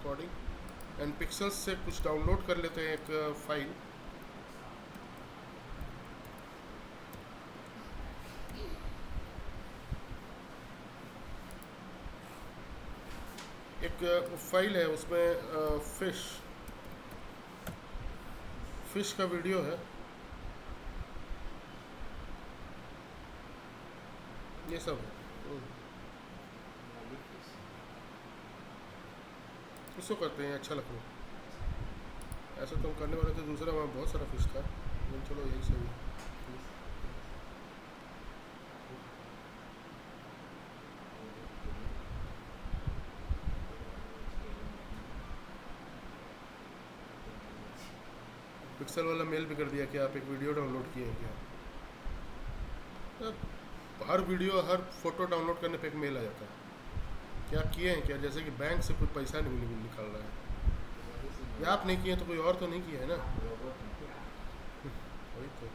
Recording and pixels से कुछ download कर लेते हैं एक फाइल। एक फाइल है उसमें फिश का वीडियो है, ये सब है। इसको करते हैं, अच्छा लगता है। ऐसा तो हम करने वाले थे दूसरा, वहाँ बहुत सारा फिश था, लेकिन चलो यही सही है। पिक्सल वाला मेल भी कर दिया कि आप एक वीडियो डाउनलोड किए हैं क्या। हर वीडियो हर फोटो डाउनलोड करने पे एक मेल आ जाता है कि आप किए हैं क्या, जैसे कि बैंक से कोई पैसा नहीं निकाल रहा है। या आप नहीं किए तो कोई और तो नहीं किया है ना। वही तो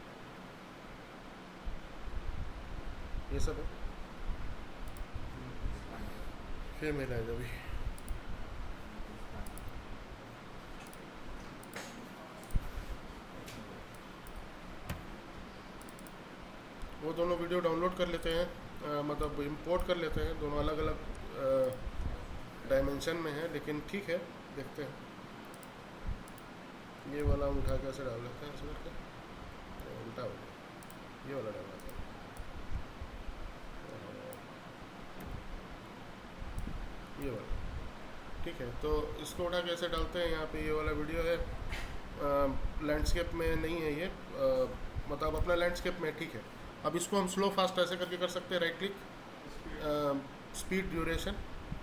ये सब है। फिर मेल आएगा अभी। वो दोनों वीडियो डाउनलोड कर लेते हैं, मतलब इंपोर्ट कर लेते हैं। दोनों अलग अलग डायमेंशन में है, लेकिन ठीक है, देखते हैं। ये वाला हम उठा के ऐसे डाल लेते हैं, ऐसे करके उल्टा हो गया। ये वाला डालना था, ये वाला ठीक है। तो इसको उठा के ऐसे डालते हैं। यहाँ पे ये वाला वीडियो है, लैंडस्केप में नहीं है ये, मतलब अपना लैंडस्केप में ठीक है। अब इसको हम स्लो फास्ट ऐसे करके कर सकते हैं, राइट क्लिक, स्पीड ड्यूरेशन,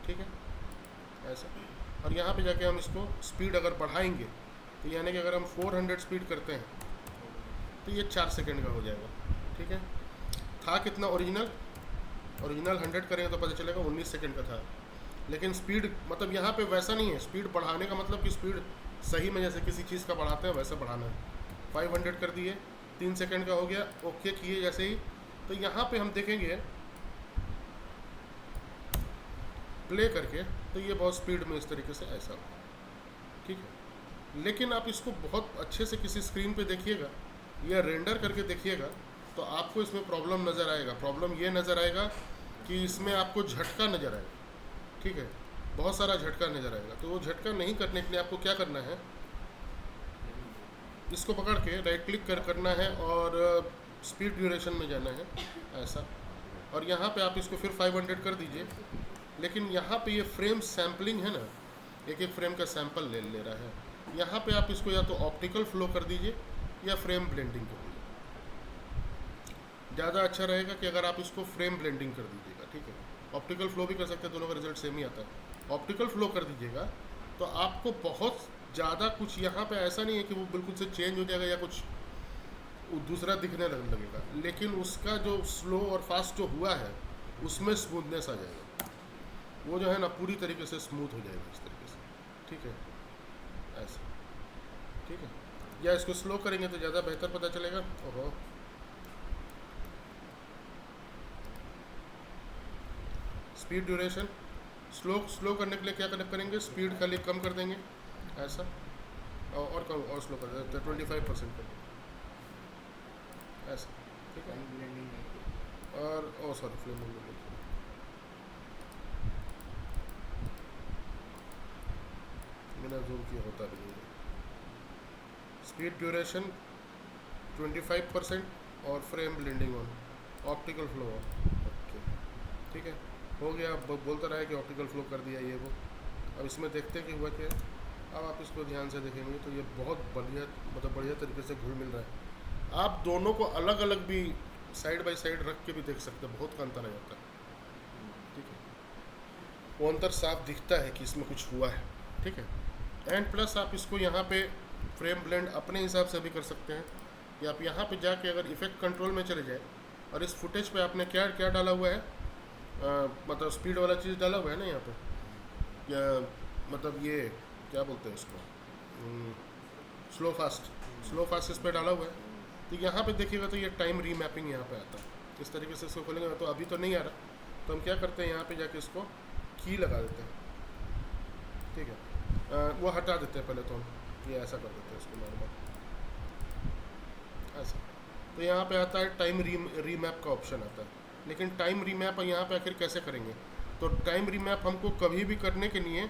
ठीक है ऐसा। और यहाँ पे जाके हम इसको स्पीड अगर बढ़ाएंगे तो यानी कि अगर हम 400 स्पीड करते हैं तो ये 4 सेकंड का हो जाएगा, ठीक है। था कितना ओरिजिनल 100 करेंगे तो पता चलेगा 19 सेकंड का था। लेकिन स्पीड मतलब यहाँ पे वैसा नहीं है। स्पीड बढ़ाने का मतलब कि स्पीड सही में जैसे किसी चीज़ का बढ़ाते हैं वैसा बढ़ाना है। 500 कर दिए, 3 सेकंड का हो गया, ओके किए जैसे ही। तो यहाँ पे हम देखेंगे प्ले करके तो ये बहुत स्पीड में इस तरीके से ऐसा हो, ठीक है। लेकिन आप इसको बहुत अच्छे से किसी स्क्रीन पे देखिएगा या रेंडर करके देखिएगा तो आपको इसमें प्रॉब्लम नज़र आएगा। प्रॉब्लम ये नज़र आएगा कि इसमें आपको झटका नज़र आएगा, ठीक है, बहुत सारा झटका नज़र आएगा। तो वो झटका नहीं करने के लिए आपको क्या करना है, इसको पकड़ के राइट क्लिक करना है और स्पीड ड्यूरेशन में जाना है ऐसा। और यहाँ पे आप इसको फिर 500 कर दीजिए। लेकिन यहाँ पे ये फ्रेम सैम्पलिंग है ना, एक एक फ्रेम का सैंपल ले रहा है। यहाँ पे आप इसको या तो ऑप्टिकल फ्लो कर दीजिए या फ्रेम ब्लेंडिंग कर दीजिए। ज़्यादा अच्छा रहेगा कि अगर आप इसको फ्रेम ब्लेंडिंग कर दीजिएगा, ठीक है। ऑप्टिकल फ्लो भी कर सकते हैं, दोनों का रिजल्ट सेम ही आता है। ऑप्टिकल फ्लो कर दीजिएगा तो आपको बहुत ज़्यादा कुछ यहाँ पे ऐसा नहीं है कि वो बिल्कुल से चेंज हो जाएगा या कुछ दूसरा दिखने लगेगा, लेकिन उसका जो स्लो और फास्ट जो हुआ है उसमें स्मूथनेस आ जाएगा। वो जो है ना पूरी तरीके से स्मूथ हो जाएगा इस तरीके से, ठीक है ऐसा, ठीक है। या इसको स्लो करेंगे तो ज़्यादा बेहतर पता चलेगा। ओहो, स्पीड ड्यूरेशन स्लो करने के लिए क्या करेंगे, स्पीड खाली कम कर देंगे ऐसा, और कम और स्लो कर देते 25% कर ऐसा, ठीक है। और ओ सॉरी फ्लेम मैंने जूम किया होता भी नहीं। स्पीड ड्यूरेशन 25% और frame blending on, optical flow on, okay ठीक है हो गया। अब बोलता रहा है कि ऑप्टिकल फ्लो कर दिया ये वो। अब इसमें देखते हैं कि हुआ क्या। अब आप इसको ध्यान से देखेंगे तो ये बहुत बढ़िया मतलब बढ़िया तरीके से घुल मिल रहा है। आप दोनों को अलग अलग भी साइड बाय साइड रख के भी देख सकते हैं, बहुत का अंतर आ जाता है, ठीक है। वो अंतर साफ दिखता है कि इसमें कुछ हुआ है, ठीक है। एंड प्लस आप इसको यहाँ पे फ्रेम ब्लेंड अपने हिसाब से भी कर सकते हैं, या आप यहाँ पे जाके अगर इफेक्ट कंट्रोल में चले जाए और इस फुटेज पे आपने क्या क्या डाला हुआ है, मतलब स्पीड वाला चीज़ डाला हुआ है ना यहाँ पे, या मतलब ये क्या बोलते हैं इसको, स्लो फास्ट इस पर डाला हुआ है। तो यहाँ पे देखिएगा तो ये टाइम रीमैपिंग यहाँ पे आता है। इस तरीके से इसको खोलेंगे तो अभी तो नहीं आ रहा, तो हम क्या करते हैं यहाँ पे जाके इसको की लगा देते हैं, ठीक है। वो हटा देते हैं पहले तो हम, ये ऐसा कर देते हैं इसको नॉर्मल ऐसा। तो यहाँ पे आता है टाइम रीमैप का ऑप्शन आता है, लेकिन टाइम रीमैप यहाँ पे आखिर कैसे करेंगे? तो टाइम रीमैप हमको कभी भी करने के लिए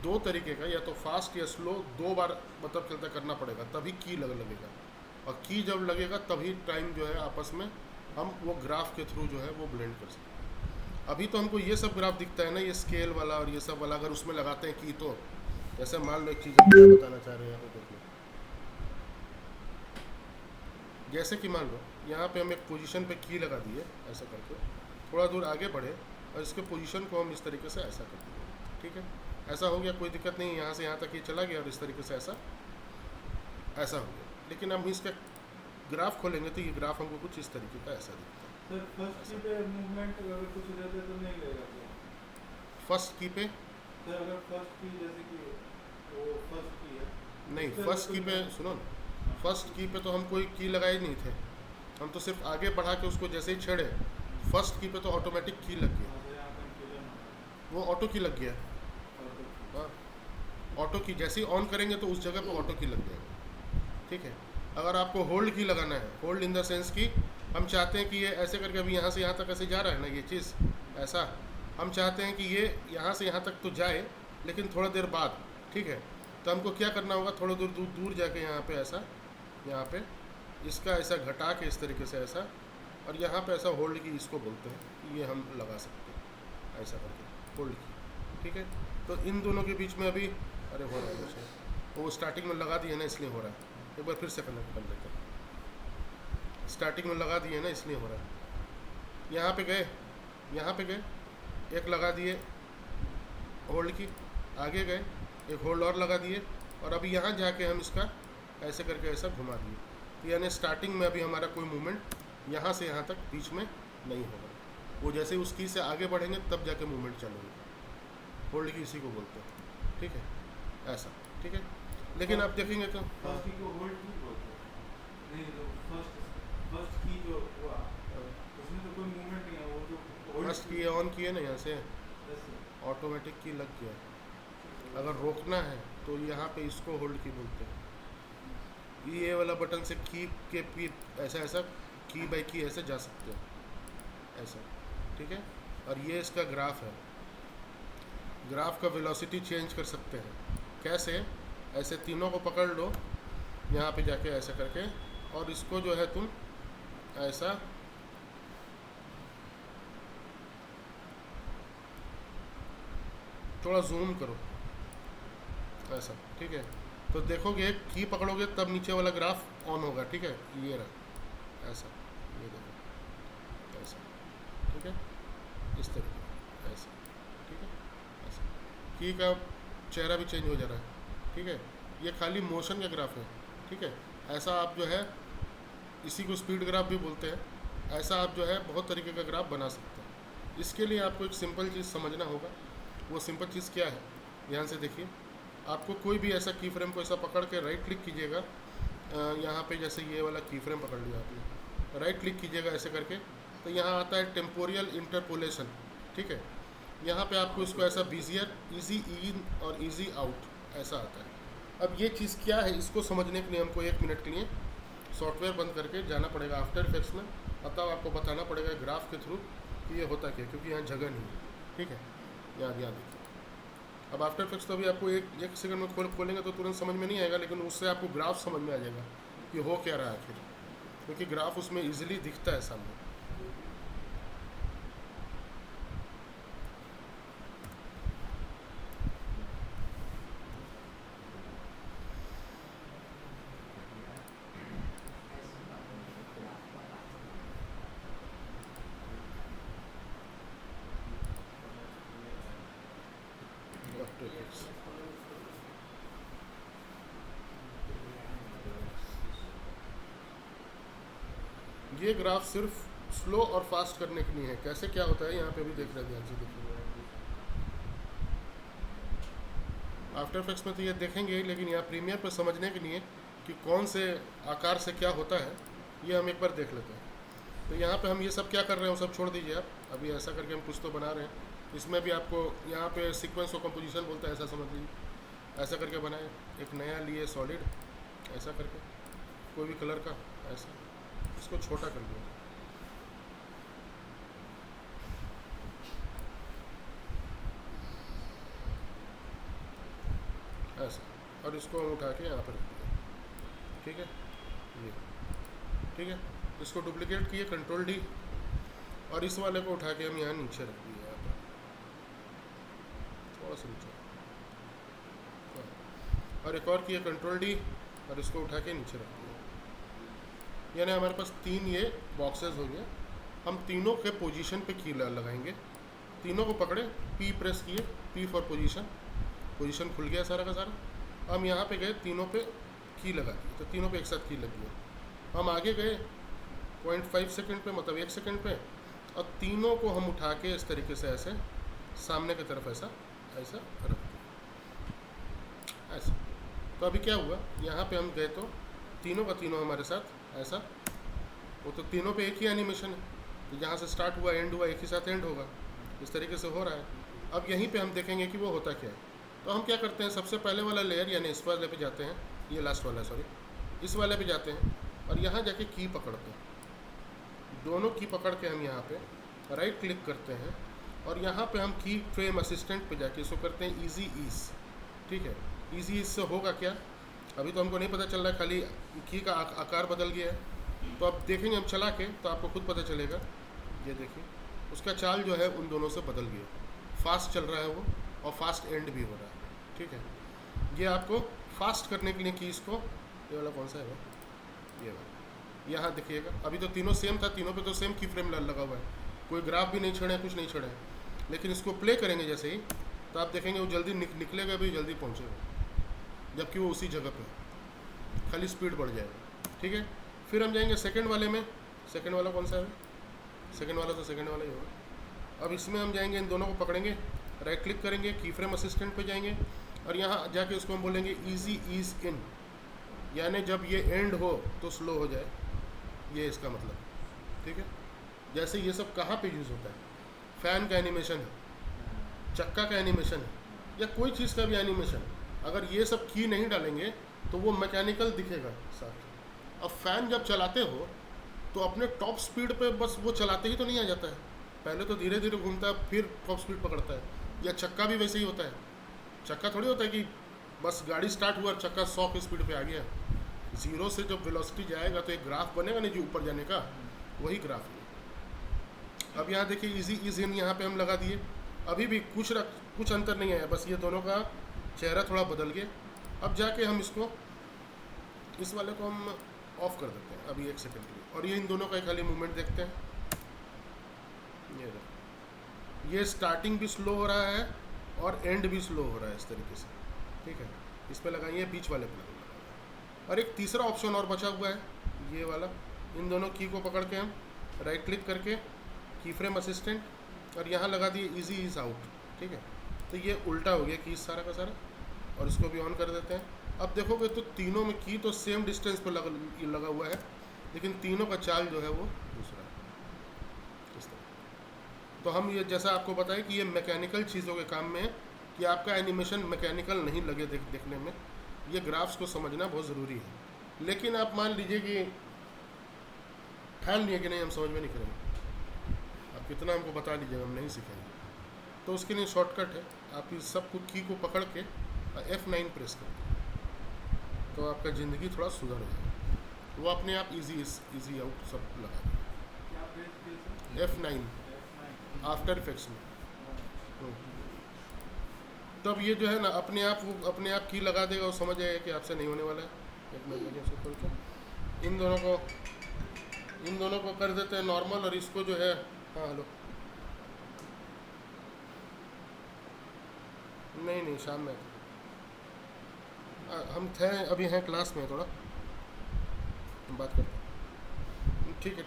दो तरीके का, या तो फास्ट या स्लो, दो बार मतलब चलता करना पड़ेगा, तभी की लगेगा। और की जब लगेगा तभी टाइम जो है आपस में हम वो ग्राफ के थ्रू जो है वो ब्लेंड कर सकते हैं। अभी तो हमको ये सब ग्राफ दिखता है ना, ये स्केल वाला और ये सब वाला, अगर उसमें लगाते हैं की तो जैसे मान लो एक चीज़ हम क्या बताना चाह रहे हैं यहाँ पे देखो, जैसे कि मान लो यहाँ पे हम एक पोजीशन पे की लगा दिए ऐसा करके, थोड़ा दूर आगे बढ़े और इसके पोजीशन को हम इस तरीके से ऐसा कर दिए, ठीक है, ऐसा हो गया, कोई दिक्कत नहीं, यहाँ से यहाँ तक ये चला गया और इस तरीके से ऐसा ऐसा हो गया। लेकिन हम इसका ग्राफ खोलेंगे तो ये ग्राफ हमको कुछ इस तरीके का ऐसा दिखता है। सर फर्स्ट की पे मूवमेंट अगर कुछ रहता है तो नहीं लगेगा क्या? फर्स्ट की पे सर अगर फर्स्ट की जैसे कि वो फर्स्ट की है नहीं, फर्स्ट की पे सुनो ना, फर्स्ट की पे तो हम कोई की लगाए नहीं थे, हम तो सिर्फ आगे बढ़ा के उसको जैसे ही छेड़े, फर्स्ट की पे तो ऑटोमेटिक की लग गया, वो ऑटो की लग गया। हाँ, ऑटो की जैसे ही ऑन करेंगे तो उस जगह पे ऑटो की लग जाएगा, ठीक है। अगर आपको होल्ड की लगाना है, होल्ड इन द सेंस की हम चाहते हैं कि ये ऐसे करके अभी यहाँ से यहाँ तक ऐसे जा रहा है ना ये चीज़, ऐसा हम चाहते हैं कि ये यहाँ से यहाँ तक तो जाए लेकिन थोड़ा देर बाद, ठीक है। तो हमको क्या करना होगा, थोड़ा दूर दूर दूर जाके यहाँ पे ऐसा, यहाँ पे इसका ऐसा घटा के इस तरीके से ऐसा, और यहाँ पे ऐसा होल्ड की इसको बोलते हैं, ये हम लगा सकते हैं ऐसा करके होल्ड की, ठीक है। तो इन दोनों के बीच में अभी अरे हो रहा है मुझे, वो स्टार्टिंग में लगा दिए ना इसलिए हो रहा है, एक बार फिर से कनेक्ट कर लेते हैं, स्टार्टिंग में लगा दिए ना इसलिए हो रहा है। यहाँ पे गए, यहाँ पे गए, एक लगा दिए होल्ड की, आगे गए एक होल्ड और लगा दिए, और अभी यहाँ जाके हम इसका ऐसे करके ऐसा घुमा दिए, यानी स्टार्टिंग में अभी हमारा कोई मूवमेंट यहाँ से यहाँ तक बीच में नहीं होगा, वो जैसे उस की से आगे बढ़ेंगे तब जाके मूवमेंट चलेंगे, होल्ड की इसी को बोलते हैं, ठीक है, ऐसा, ठीक है। लेकिन आप देखेंगे तो फर्स्ट की को होल्ड की बोलते हैं, नहीं तो फर्स्ट की जो हुआ उसमें तो कोई मूवमेंट नहीं है, वो जो फर्स्ट की ऑन किए ना यहाँ से ऑटोमेटिक की लग गया, अगर रोकना है तो यहाँ पे इसको होल्ड की बोलते हैं, ये वाला बटन से की के पी ऐसा ऐसा की बाई की ऐसे जा सकते हो ऐसा, ठीक है। और ये इसका ग्राफ है, ग्राफ का वेलोसिटी चेंज कर सकते हैं, कैसे? ऐसे तीनों को पकड़ लो यहाँ पे जाके ऐसे करके, और इसको जो है तुम ऐसा थोड़ा जूम करो ऐसा, ठीक है। तो देखोगे की पकड़ोगे तब नीचे वाला ग्राफ ऑन होगा, ठीक है, ये रहा ऐसा, ये देखो ऐसा, ठीक है, इस तरीके ऐसा, ठीक है, ऐसा की का चेहरा भी चेंज हो जा रहा है, ठीक है। ये खाली मोशन का ग्राफ है, ठीक है। ऐसा आप जो है इसी को स्पीड ग्राफ भी बोलते हैं, ऐसा आप जो है बहुत तरीके का ग्राफ बना सकते हैं। इसके लिए आपको एक सिंपल चीज़ समझना होगा, वो सिंपल चीज़ क्या है, ध्यान से देखिए। आपको कोई भी ऐसा की फ्रेम को ऐसा पकड़ के राइट क्लिक कीजिएगा, यहाँ पे जैसे ये वाला की फ्रेम पकड़ लिया आपने, राइट क्लिक कीजिएगा ऐसे करके, तो यहाँ आता है टेम्पोरियल इंटरपोलेशन, ठीक है। यहाँ पे आपको इसको ऐसा बीजियर, इजी इन और इजी आउट ऐसा आता है। अब ये चीज़ क्या है, इसको समझने के लिए हमको 1 मिनट के लिए सॉफ्टवेयर बंद करके जाना पड़ेगा आफ्टर इफेक्ट्स में, तब आपको बताना पड़ेगा ग्राफ के थ्रू कि ये होता क्या, क्योंकि यहाँ जगह नहीं है, ठीक है। याद देखिए, अब आफ्टर इफेक्ट्स तो अभी आपको एक सेकंड में खोलेंगे तो तुरंत समझ में नहीं आएगा, लेकिन उससे आपको ग्राफ समझ में आ जाएगा कि हो क्या रहा है आखिर, क्योंकि ग्राफ उसमें ईजिली दिखता है सामने। आफ्टर इफेक्ट्स ये ग्राफ सिर्फ स्लो और फास्ट करने के लिए है। कैसे क्या होता है यहाँ पे भी देख रहे हैं, ध्यान से देखिए। आफ्टर इफेक्ट्स में तो ये देखेंगे ही, लेकिन यहाँ प्रीमियर पर समझने के लिए कि कौन से आकार से क्या होता है, ये हम एक बार देख लेते हैं। तो यहाँ पे हम ये सब क्या कर रहे हैं वो सब छोड़ दीजिए आप, अभी ऐसा करके हम कुछ तो बना रहे हैं। इसमें भी आपको यहाँ पे सीक्वेंस और कंपोजिशन बोलता है, ऐसा समझ लीजिए। ऐसा करके बनाए, एक नया लिए सॉलिड, ऐसा करके कोई भी कलर का, ऐसा इसको छोटा कर दिया, ऐसा, और इसको हम उठा के यहाँ पर रख दिया। ठीक है, ये ठीक है। इसको डुप्लीकेट किए, कंट्रोल डी, और इस वाले को उठा के हम यहाँ नीचे रख दिए, यहाँ पर थोड़ा सा नीचे, और एक और किए कंट्रोल डी, और इसको उठा के नीचे रख दिया। यानी हमारे पास 3 ये बॉक्सेस हो गए। हम तीनों के पोजीशन पे की लगाएंगे, तीनों को पकड़े, पी प्रेस किए, पी फॉर पोजीशन, पोजीशन खुल गया सारा का सारा। हम यहाँ पे गए, तीनों पे की लगा दी, तो तीनों पे एक साथ की लग गई। हम आगे गए 0.5 सेकंड पे, मतलब 1 सेकंड पे, और तीनों को हम उठा के इस तरीके से ऐसे सामने की तरफ ऐसा ऐसा रख दिया, ऐसा। तो अभी क्या हुआ, यहाँ पे हम गए तो तीनों का तीनों हमारे साथ ऐसा, वो तो तीनों पे एक ही एनिमेशन है, तो जहाँ से स्टार्ट हुआ एंड हुआ एक ही साथ एंड होगा, इस तरीके से हो रहा है। अब यहीं पे हम देखेंगे कि वो होता क्या है। तो हम क्या करते हैं, सबसे पहले वाला लेयर यानी इस वाले पे जाते हैं, ये लास्ट वाला सॉरी, इस वाले पे जाते हैं, और यहाँ जाके की पकड़ते हैं, दोनों की पकड़ के हम यहाँ पे राइट क्लिक करते हैं, और यहाँ पे हम की फ्रेम असिस्टेंट पे जाके इसको करते हैं इजी ईज। ठीक है, इजी ईज से होगा क्या, अभी तो हमको नहीं पता चल रहा है, खाली की का आकार बदल गया है। तो अब देखेंगे हम चला के, तो आपको खुद पता चलेगा। ये देखिए, उसका चाल जो है उन दोनों से बदल गया, फास्ट चल रहा है वो, और फास्ट एंड भी हो रहा है। ठीक है, ये आपको फास्ट करने के लिए की इसको, ये वाला कौन सा है, ये वाला, यहाँ देखिएगा। अभी तो तीनों सेम था, तीनों पे तो सेम की फ्रेम लगा हुआ है, कोई ग्राफ भी नहीं छड़े, कुछ नहीं छड़े। लेकिन इसको प्ले करेंगे जैसे ही, तो आप देखेंगे वो जल्दी निकलेगा भी, जल्दी पहुँचेगा, जबकि वो उसी जगह पे, खाली स्पीड बढ़ जाएगा। ठीक है, फिर हम जाएंगे सेकंड वाले में। सेकंड वाला कौन सा है, सेकंड वाला तो सेकंड वाला ही होगा। अब इसमें हम जाएंगे, इन दोनों को पकड़ेंगे, राइट क्लिक करेंगे, की फ्रेम असिस्टेंट पे जाएंगे, और यहाँ जाके उसको हम बोलेंगे इजी ईज इन, यानी जब ये एंड हो तो स्लो हो जाए, ये इसका मतलब। ठीक है, जैसे ये सब कहाँ पे यूज़ होता है, फ़ैन का एनिमेशन है, चक्का का एनिमेशन है, या कोई चीज़ का भी एनिमेशन, अगर ये सब की नहीं डालेंगे तो वो मैकेनिकल दिखेगा साथ। अब फ़ैन जब चलाते हो तो अपने टॉप स्पीड पे बस वो चलाते ही तो नहीं आ जाता है, पहले तो धीरे धीरे घूमता है, फिर टॉप स्पीड पकड़ता है। या चक्का भी वैसे ही होता है, चक्का थोड़ी होता है कि बस गाड़ी स्टार्ट हुआ और चक्का 100 की स्पीड पे आ गया। ज़ीरो से जब वेलोसिटी जाएगा तो एक ग्राफ बनेगा नहीं जो ऊपर जाने का, वही ग्राफ है। अब यहाँ देखिए इजी इज इन, यहाँ पे हम लगा दिए, अभी भी कुछ अंतर नहीं आया, बस ये दोनों का चेहरा थोड़ा बदल गया। अब जाके हम इसको, इस वाले को हम ऑफ कर देते हैं अभी 1 सेकंड के लिए, और ये इन दोनों का खाली मूवमेंट देखते हैं। ये स्टार्टिंग भी स्लो हो रहा है और एंड भी स्लो हो रहा है इस तरीके से। ठीक है, इस पे लगाइए, बीच वाले पे लगाइए। और एक तीसरा ऑप्शन और बचा हुआ है, ये वाला, इन दोनों की को पकड़ के हम राइट क्लिक करके की फ्रेम असिस्टेंट, और यहाँ लगा दिए इजी इज आउट। ठीक है, तो ये उल्टा हो गया की सारा का सारा, और इसको भी ऑन कर देते हैं। अब देखोगे तो तीनों में की तो सेम डिस्टेंस पर लगा हुआ है, लेकिन तीनों का चाल जो है वो दूसरा है, इस तरह। तो हम ये जैसा आपको बताएं कि ये मैकेनिकल चीज़ों के काम में है, कि आपका एनिमेशन मैकेनिकल नहीं लगे देखने में, ये ग्राफ्स को समझना बहुत ज़रूरी है। लेकिन आप मान लीजिए कि ठान लिए कि नहीं हम समझ में नहीं करेंगे, आप कितना हमको बता लीजिएगा हम नहीं सीखेंगे, तो उसके लिए शॉर्टकट है, आप इस सब की को पकड़ के F9 प्रेस कर दें, तो आपका ज़िंदगी थोड़ा सुधर जाएगा, वो अपने आप इजी आउट सब लगा दें। F9 आफ्टर इफेक्ट्स में। तब ये जो है ना अपने आप वो अपने आप की लगा देगा, वो समझ जाएगा कि आपसे नहीं होने वाला है। एक मिनट से खोल के इन दोनों को कर देते हैं नॉर्मल, और इसको जो है, हाँ हेलो, नहीं शाम में हम थे, अभी हैं क्लास में, थोड़ा हम बात करते हैं। ठीक है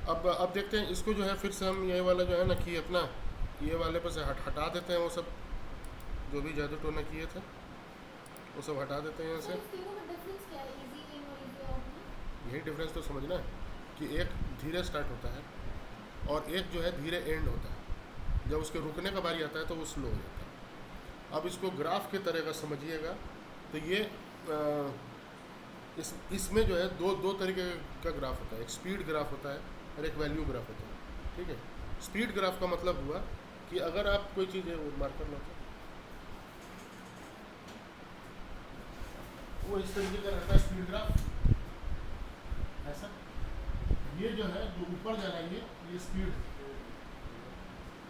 अब देखते हैं इसको जो है, फिर से हम ये वाला जो है ना कि अपना ये वाले पर से हटा देते हैं, वो सब जो भी जादू टोना किए थे वो सब हटा देते हैं यहाँ से। यही डिफरेंस तो समझना है कि एक धीरे स्टार्ट होता है और एक जो है धीरे एंड होता है। जब उसके रुकने का बारी आता है तो वो स्लो हो जाता है। अब इसको ग्राफ के तरह का समझिएगा तो ये इसमें जो है दो तरीके का ग्राफ होता है। एक स्पीड ग्राफ होता है और एक वैल्यू ग्राफ होता है। ठीक है, स्पीड ग्राफ का मतलब हुआ कि अगर आप कोई चीज़ है वो मार्कर लो वो इस तरीके का रहता है स्पीड ग्राफ ऐसा। ये जो है जो ऊपर जा रहा है ये स्पीड,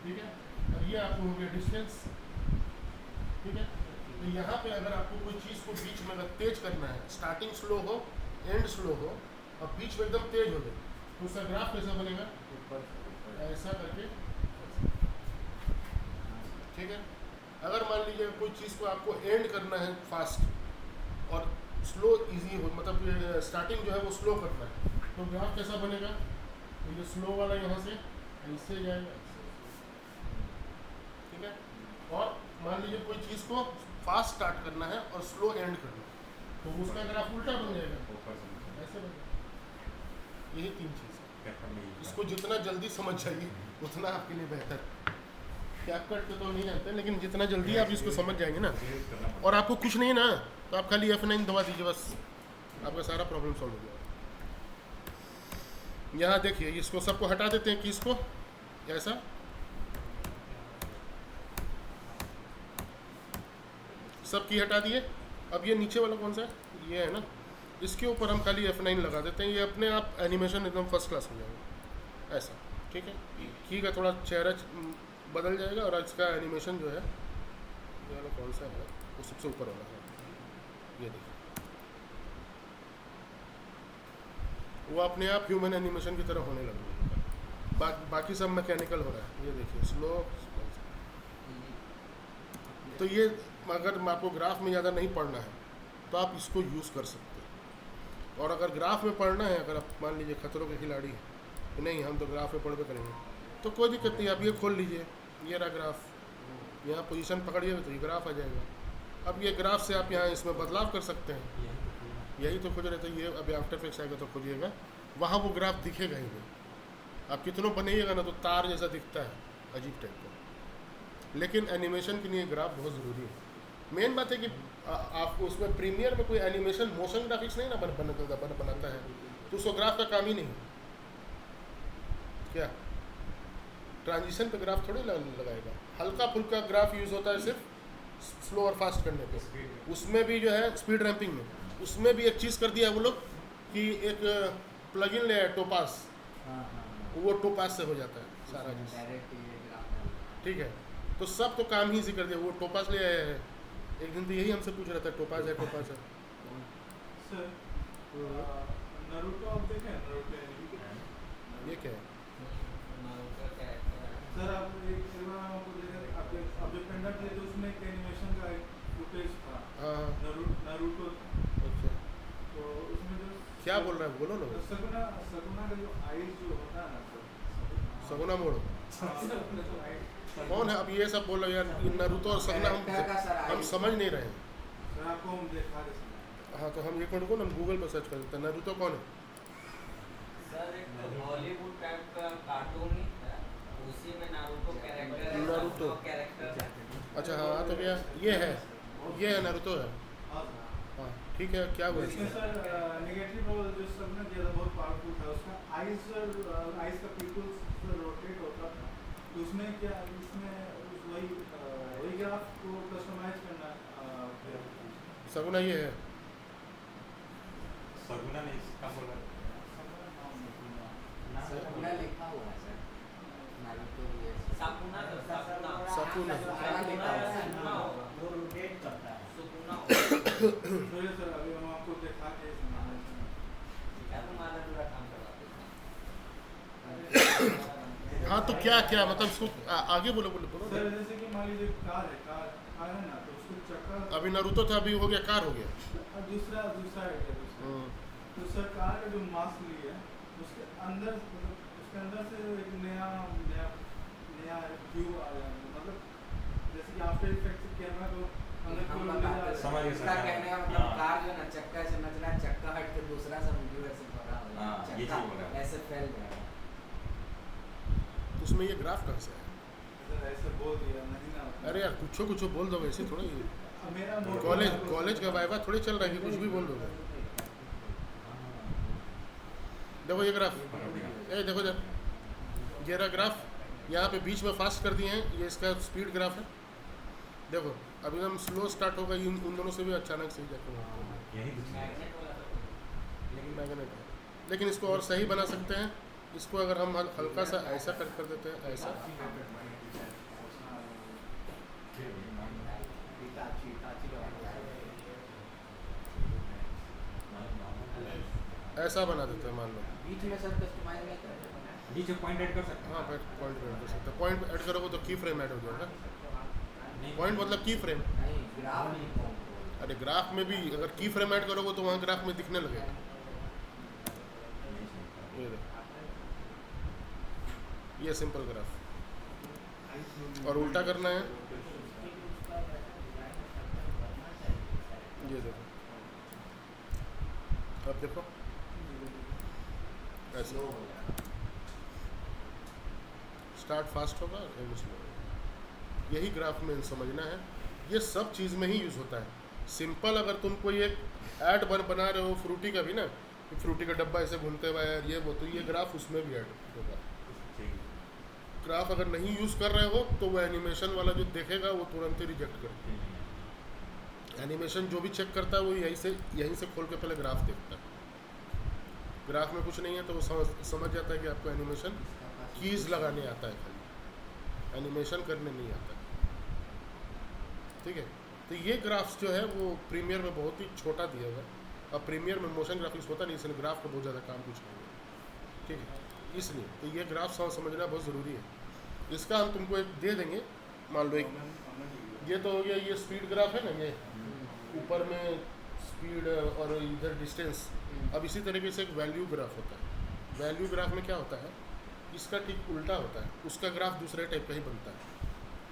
ठीक है, और ये आपको हो गया डिस्टेंस। ठीक है, तो यहाँ पे अगर आपको कोई चीज़ को बीच में अगर तेज करना है, स्टार्टिंग स्लो हो, एंड स्लो हो और बीच में एकदम तेज हो जाए, तो उसका ग्राफ कैसा बनेगा? ऐसा करके। ठीक है, अगर मान लीजिए कोई चीज़ को आपको एंड करना है फास्ट और स्लो इजी हो, मतलब स्टार्टिंग जो है वो स्लो करना है, तो ग्राफ कैसा बनेगा? तो ये स्लो वाला यहाँ से ऐसे जाएगा। ठीक है, और मान लीजिए कोई चीज़ को फास्ट स्टार्ट करना है और स्लो एंड करना है, तो उसका ग्राफ उल्टा बन जाएगा, ऐसे बनेगा। यही तीन चीज़ है। इसको जितना जल्दी समझ जाइए उतना आपके लिए बेहतर। कैप कट तो नहीं जानते, लेकिन जितना जल्दी आप इसको समझ जाएंगे ना, और आपको कुछ नहीं ना, तो आप खाली F9 दबा दीजिए, बस आपका सारा प्रॉब्लम सॉल्व हो जाएगा। यहाँ देखिए, इसको सबको हटा देते हैं कि इसको ऐसा, सब की हटा दिए। अब ये नीचे वाला कौन सा है? ये है ना, इसके ऊपर हम खाली F9 लगा देते हैं, ये अपने आप एनिमेशन एकदम फर्स्ट क्लास हो जाएगा ऐसा। ठीक है, की का थोड़ा चेहरा बदल जाएगा और इसका एनिमेशन जो है, ये वाला कौन सा है, वो सबसे ऊपर वाला है, ये देखिए, वो अपने आप ह्यूमन एनिमेशन की तरह होने लग रहा है। बाकी सब मैकेनिकल हो रहा है। ये देखिए स्लो। तो ये अगर आपको ग्राफ में ज़्यादा नहीं पढ़ना है तो आप इसको यूज़ कर सकते हैं, और अगर ग्राफ में पढ़ना है, अगर आप मान लीजिए खतरों के खिलाड़ी हैं, नहीं हम तो ग्राफ में पढ़ के करेंगे, तो कोई दिक्कत नहीं, आप ये खोल लीजिए, ये रहा ग्राफ, यहाँ पोजीशन पकड़िए तो ये ग्राफ आ जाएगा। अब ये ग्राफ से आप यहाँ इसमें बदलाव कर सकते हैं, यही तो खोज रहे थे। ये अभी आफ्टर इफेक्ट्स आएगा तो खोजिएगा, वहाँ वो ग्राफ दिखेगा ही नहीं। आप कितनों बनाइएगा ना तो तार जैसा दिखता है, अजीब टाइप का, लेकिन एनिमेशन के लिए ग्राफ बहुत ज़रूरी है। मेन बात है कि आपको उसमें प्रीमियर में कोई एनिमेशन मोशन ग्राफिक्स नहीं ना बनाता है, तो उसको ग्राफ का काम ही नहीं। क्या ट्रांजिशन पे ग्राफ थोड़ी लगाएगा, हल्का फुल्का ग्राफ यूज़ होता है सिर्फ स्लो और फास्ट करने पे। उसमें भी जो है स्पीड रैंपिंग में, उसमें भी एक चीज़ कर दिया वो लोग कि एक प्लगइन ले आया टोपास, वो टोपास से हो जाता है सारा चीज़। ठीक है, तो सब तो काम ही इसी कर दिया, वो टोपास ले आया है। एक दिन तो यही हमसे पूछ रहा था, टोपास है टोपास है। सर नारुतो आप देखें, नारुतो ये क्या है? सर आप एक बार आपको देखें, आप जो पेंडा थे तो उसमें एक एनिमेशन का एक फुटेज था। हाँ नारुतो। अच्छा, तो उसमें जो क्या बोल रहा है, बोलो ना। सगुना का जो आइज जो होता है ना सर, सगुना मोड़ सगुना जो आइज कौन है? अब ये सब बोल रहे हो यार, नारुतो और सगुना हम समझ नहीं रहे हैं। सर आपको हम दिखा दे सकते। हाँ, तो हम ये कौन हम गूगल पर सर्च कर देते हैं, नारुतो कौन है? सर एक हॉलीवुड टाइप का कार्टून ही था, उसी में नारुतो कैरेक्टर अच्छा हाँ, तो क्या ये है नारुतो है। हाँ हाँ ठीक है, क्या हुआ इसमें इसमें? सर नेगेटिव रोल जो सबने दिया था बहुत पावरफुल था, उसका आइज का पिक्सल्स रोटेट होता था, तो उसमें क्या इसमें वही ग्राफ को कस्टमाइज करना सगुना ये है। सगुना नहीं, इसका बोला सकुना लिखा हुआ है सर, नारुतो ये साकुना सकुना वो रोटेट करता है। तो ये सर अभी हम आपको दिखा के तुम्हारा पूरा काम करवाते हाँ तो क्या क्या मतलब इसको आगे बोलो सर, जैसे कि मान लीजिए कार है ना, तो उसको चक्का अभी नारुतो था, अभी हो गया कार हो गया। और दूसरा है तो सर कार का जो मास्क लिया है उसके अंदर से एक नया व्यू आ रहा है, मतलब जैसे कि आफ्टर इफेक्ट्स कैमरा को अंदर को ले जा रहा है। समझ गए इसका कहने का मतलब कार जो ना चक्का से नचना, चक्का हट के दूसरा सा व्यू ऐसे बना हाँ, ये चीज़ बोला। ऐसे फैल गया। उसमें ये ग्राफ कहाँ से है? सर ऐसे बोल दिया नहीं ना। अरे यार कुछ बोल दो, वैसे थोड़ा ही मेरा मोटिव कॉलेज का वाइवा थोड़ी चल रहा है कि कुछ भी बोल दोगे। देखो ये ग्राफ, ए देखो जरा, ये रहा ग्राफ, यहाँ पे बीच में फास्ट कर दिए हैं, ये इसका स्पीड ग्राफ है। देखो अभी हम स्लो स्टार्ट होगा, उन दोनों से भी अचानक से जाकर मैग्नेट वाला सब मैग्नेट है। लेकिन इसको और सही बना सकते हैं, इसको अगर हम हल्का सा ऐसा कर देते हैं, ऐसा ऐसा बना देते हैं, मान लो। बीच में सर कस्टमाइज नहीं कर रहे। बीच में पॉइंट ऐड कर सकते हाँ पॉइंट ऐड कर सकते हैं। पॉइंट ऐड करोगे तो की फ्रेम ऐड हो जाएगा। पॉइंट मतलब की फ्रेम। नहीं ग्राफ नहीं। अरे ग्राफ में भी अगर की फ्रेम ऐड करोगे तो वहाँ ग्राफ में दिखने लगेगा। ये देखो, ये सिंपल ग्राफ, और उल्टा करना है, ये देखो, अब देखो ऐसे स्टार्ट फास्ट होगा, एंड स्लो होगा। यही ग्राफ में समझना है, ये सब चीज़ में ही यूज़ होता है। सिंपल अगर तुम कोई एक ऐड बना रहे हो फ्रूटी का भी ना, कि फ्रूटी का डब्बा ऐसे घूमते हुआ यार ये वो, तो ये ग्राफ उसमें भी ऐड होगा। ग्राफ अगर नहीं यूज़ कर रहे हो तो वो एनिमेशन वाला जो देखेगा वो तुरंत ही रिजेक्ट कर। एनिमेशन जो भी चेक करता है वो यहीं से खोल के पहले ग्राफ देखता है। ग्राफ में कुछ नहीं है तो वो समझ जाता है कि आपको एनिमेशन कीज़ लगाने आता है, खाली एनिमेशन करने नहीं आता। ठीक है, तो ये ग्राफ्स जो है वो प्रीमियर में बहुत ही छोटा दिया हुआ है, और प्रीमियर में मोशन ग्राफिक्स होता नहीं, इसलिए ग्राफ का बहुत ज़्यादा काम कुछ नहीं है। ठीक है, इसलिए तो ये ग्राफ समझना बहुत ज़रूरी है। इसका हम तुमको एक दे देंगे, मान लो एक ये तो हो गया, ये स्पीड ग्राफ है ना, ये ऊपर में स्पीड और इधर डिस्टेंस। अब इसी तरीके से एक वैल्यू ग्राफ होता है। वैल्यू ग्राफ में क्या होता है, इसका ठीक उल्टा होता है, उसका ग्राफ दूसरे टाइप का ही बनता है।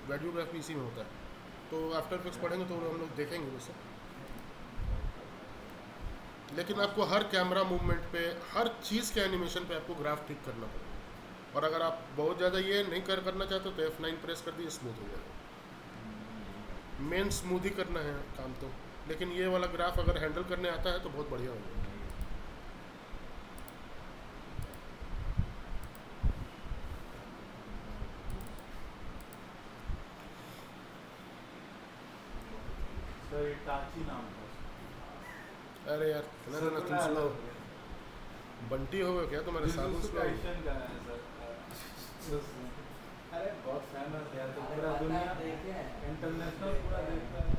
वैल्यू ग्राफ भी इसी में होता है। तो आफ्टर इफेक्ट्स पढ़ेंगे तो हम लोग देखेंगे वैसे। लेकिन आपको हर कैमरा मूवमेंट पे, हर चीज़ के एनिमेशन पे आपको ग्राफ ठीक करना पड़ेगा। और अगर आप बहुत ज़्यादा ये नहीं करना चाहते तो F9 प्रेस कर दिए, स्मूथ हो जाएगा। मेन स्मूथ ही करना है काम तो, लेकिन ये वाला ग्राफ अगर हैंडल करने आता है तो बहुत बढ़िया होगा। सर इटाची नाम था। अरे यार ना तुम स्लो बंटी हो गए क्या तुम्हारे साबुन स्लो? Justification का है सर। अरे बहुत फेमस है तो पूरा दुनिया देखे हैं। इंटरनेशनल पूरा देखता है।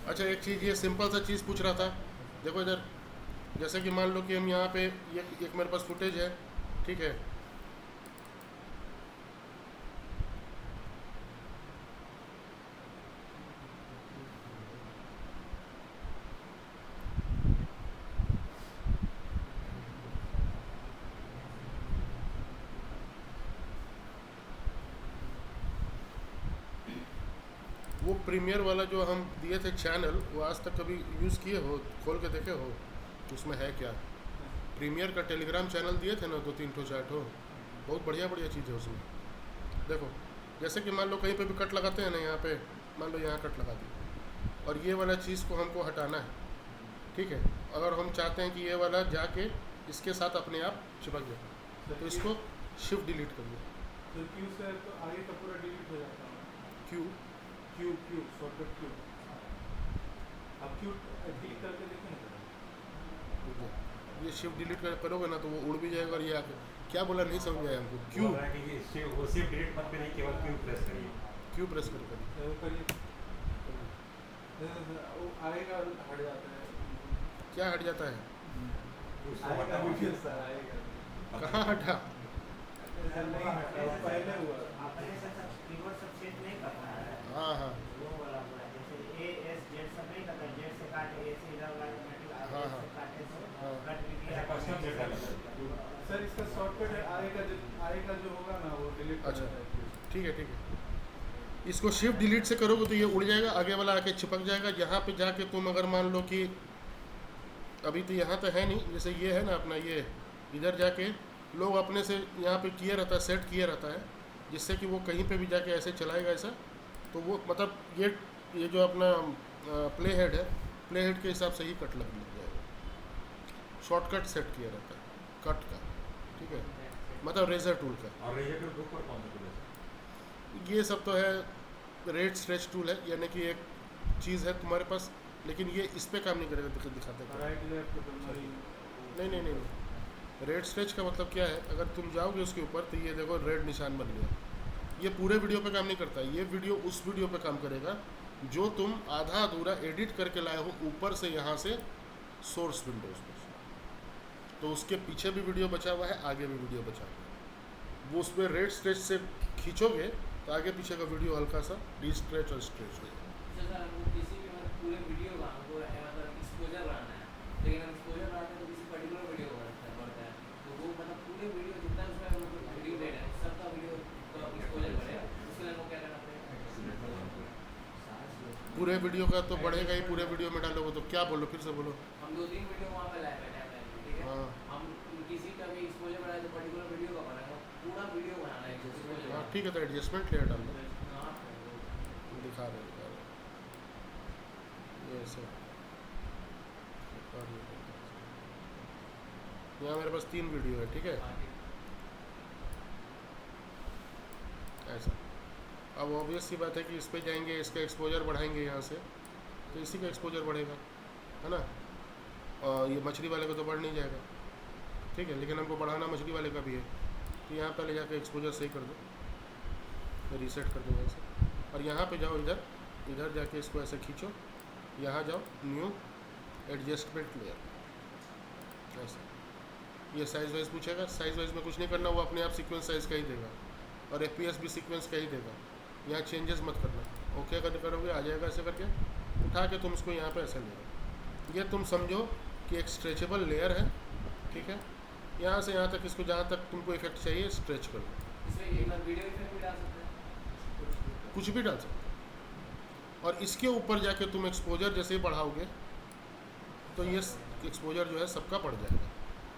अच्छा एक चीज़, ये सिंपल सा चीज़ पूछ रहा था, देखो इधर, जैसे कि मान लो कि हम यहाँ पे एक मेरे पास फुटेज है, ठीक है, वो प्रीमियर वाला जो हम दिए थे चैनल, वो आज तक कभी यूज़ किए हो, खोल के देखे हो उसमें है क्या? प्रीमियर का टेलीग्राम चैनल दिए थे ना, 2-3 ठो 4 ठो, बहुत बढ़िया चीज़ है उसमें। देखो जैसे कि मान लो कहीं पे भी कट लगाते हैं ना, यहाँ पे मान लो यहाँ कट लगा दी, और ये वाला चीज़ को हमको हटाना है, ठीक है। अगर हम चाहते हैं कि ये वाला जाके इसके साथ अपने आप चिपक जाए, तो इसको शिफ्ट डिलीट करिए। तो क्यू से तो आगे का पूरा डिलीट हो जाता है। Q Q shortcut Q. अब क्यू क्लिक करके देखें ना, ये शिफ्ट डिलीट करोगे ना तो वो उड़ भी जाएगा, और ये आके क्या बोला नहीं समझ आया हमको। क्यू बोल रहा है कि ये वो सिर्फ डिलीट मत करिए, केवल क्यू प्रेस करिए। क्यू प्रेस करके वो करिए, वो आएगा हट जाता है। क्या हट जाता है? उसको आएगा बताओ वीडियो सर, आएगा। कहाँ हटा? ऐसा नहीं हटा, वो पहले हुआ। आपने सर कीवर्ड सब सेट नहीं करना है, हाँ हाँ वो वाला पूरा जैसे ए एस जेड सब नहीं करता, जेड से काटे, ए से इधर वाला हाँ, हाँ। काटे तो हाँ। कट भी ऐसा कस्टम सेट डाला सर इसका शॉर्टकट है, आएगा जो होगा ना वो डिलीट कर अच्छा। देता है। ठीक है इसको शिफ्ट डिलीट से करोगे तो ये उड़ जाएगा, आगे वाला आके चिपक जाएगा। यहाँ पे जाके तुम अगर मान लो कि अभी तो यहाँ तो है नहीं, जैसे ये है ना अपना, ये इधर जाके लोग अपने से यहाँ पे किया रहता है, सेट किया रहता है, जिससे कि वो कहीं पे भी जाके ऐसे चलाएगा ऐसा, तो वो मतलब ये जो अपना प्ले हेड है, प्ले हेड के हिसाब से ही कट लग जाएगा। शॉर्टकट सेट किया रहता है कट का, ठीक है, मतलब रेजर टूल का। और रेजर टूल के ऊपर कौन सा टूल है? ये सब तो है, रेड स्ट्रेच टूल है, यानी कि एक चीज़ है तुम्हारे पास, लेकिन ये इस पे काम नहीं करेगा, दिखाते हैं। राइट लेफ्ट दोनों ही नहीं, रेड स्ट्रेच का मतलब क्या है, अगर तुम जाओगे उसके ऊपर तो ये देखो रेड निशान बन गया। ये पूरे वीडियो पे काम नहीं करता, ये वीडियो उस वीडियो पे काम करेगा जो तुम आधा अधूरा एडिट करके लाए हो ऊपर से, यहाँ से सोर्स विंडोज में। तो उसके पीछे भी वीडियो बचा हुआ है, आगे भी वीडियो बचा हुआ है। वो उस पर रेड स्ट्रेच से खींचोगे तो आगे पीछे का वीडियो हल्का सा डी-स्ट्रेच और स्ट्रेच हो जाएगा। सर हमको किसी भी मतलब पूरे वीडियो का हमको मतलब एक्सपोजर बनाना है, लेकिन हम एक्सपोजर बनाते हैं तो किसी पर्टिकुलर वीडियो को पड़ता है, तो वो मतलब पूरे वीडियो जितना उसमें मतलब वीडियो डेटा है सबका वीडियो एक्सपोजर बढ़ेगा, उसके लिए हमको क्या करना पड़ेगा? पूरे वीडियो का तो बढ़ेगा ही, पूरे वीडियो में डालोगे तो क्या बोलो, फिर से बोलो। हम 2-3 वीडियो वहाँ पे लाए बैठे हैं, ठीक है, हाँ हम किसी का भी एक्सपोजर बनाए तो पर्टिकुलर वीडियो का बनाएगा, पूरा वीडियो बनाना है एक्सपोजर। हाँ ठीक है, तो एडजस्टमेंट लेयर डाल दो, हाँ दिखा रहे ये ऐसे। और यहाँ मेरे पास 3 वीडियो है, ठीक है, ऐसा। अब ऑब्वियस सी बात है कि इस पे जाएंगे, इसका एक्सपोजर बढ़ाएंगे यहाँ से, तो इसी का एक्सपोजर बढ़ेगा, है ना। और ये मछली वाले को तो बढ़ नहीं जाएगा, ठीक है, लेकिन हमको बढ़ाना मछली वाले का भी है, तो यहाँ पे ले जाकर एक्सपोजर सही कर दो, तो रीसेट कर दो ऐसे। और यहाँ पे जाओ, इधर जाके इसको ऐसे खींचो, यहाँ जाओ न्यू एडजस्टमेंट लेयर, ऐसा। ये साइज़ वाइज पूछेगा, साइज़ वाइज में कुछ नहीं करना, वो अपने आप सीक्वेंस साइज़ का ही देगा, और FPS भी सीक्वेंस का ही देगा। यहाँ चेंजेस मत करना, ओके करोगे आ जाएगा ऐसे करके, उठा के तुम इसको यहाँ पे ऐसे ले। ये तुम समझो कि एक स्ट्रेचेबल लेयर है, ठीक है, यहाँ से यहाँ तक इसको जहाँ तक तुमको इफेक्ट चाहिए स्ट्रेच कर लो। इसमें एक बार वीडियो इफेक्ट भी डाल सकते हैं, कुछ भी डाल सकते हो। और इसके ऊपर जाके तुम एक्सपोजर जैसे ही बढ़ाओगे तो ये एक्सपोजर जो है सबका बढ़ जाएगा,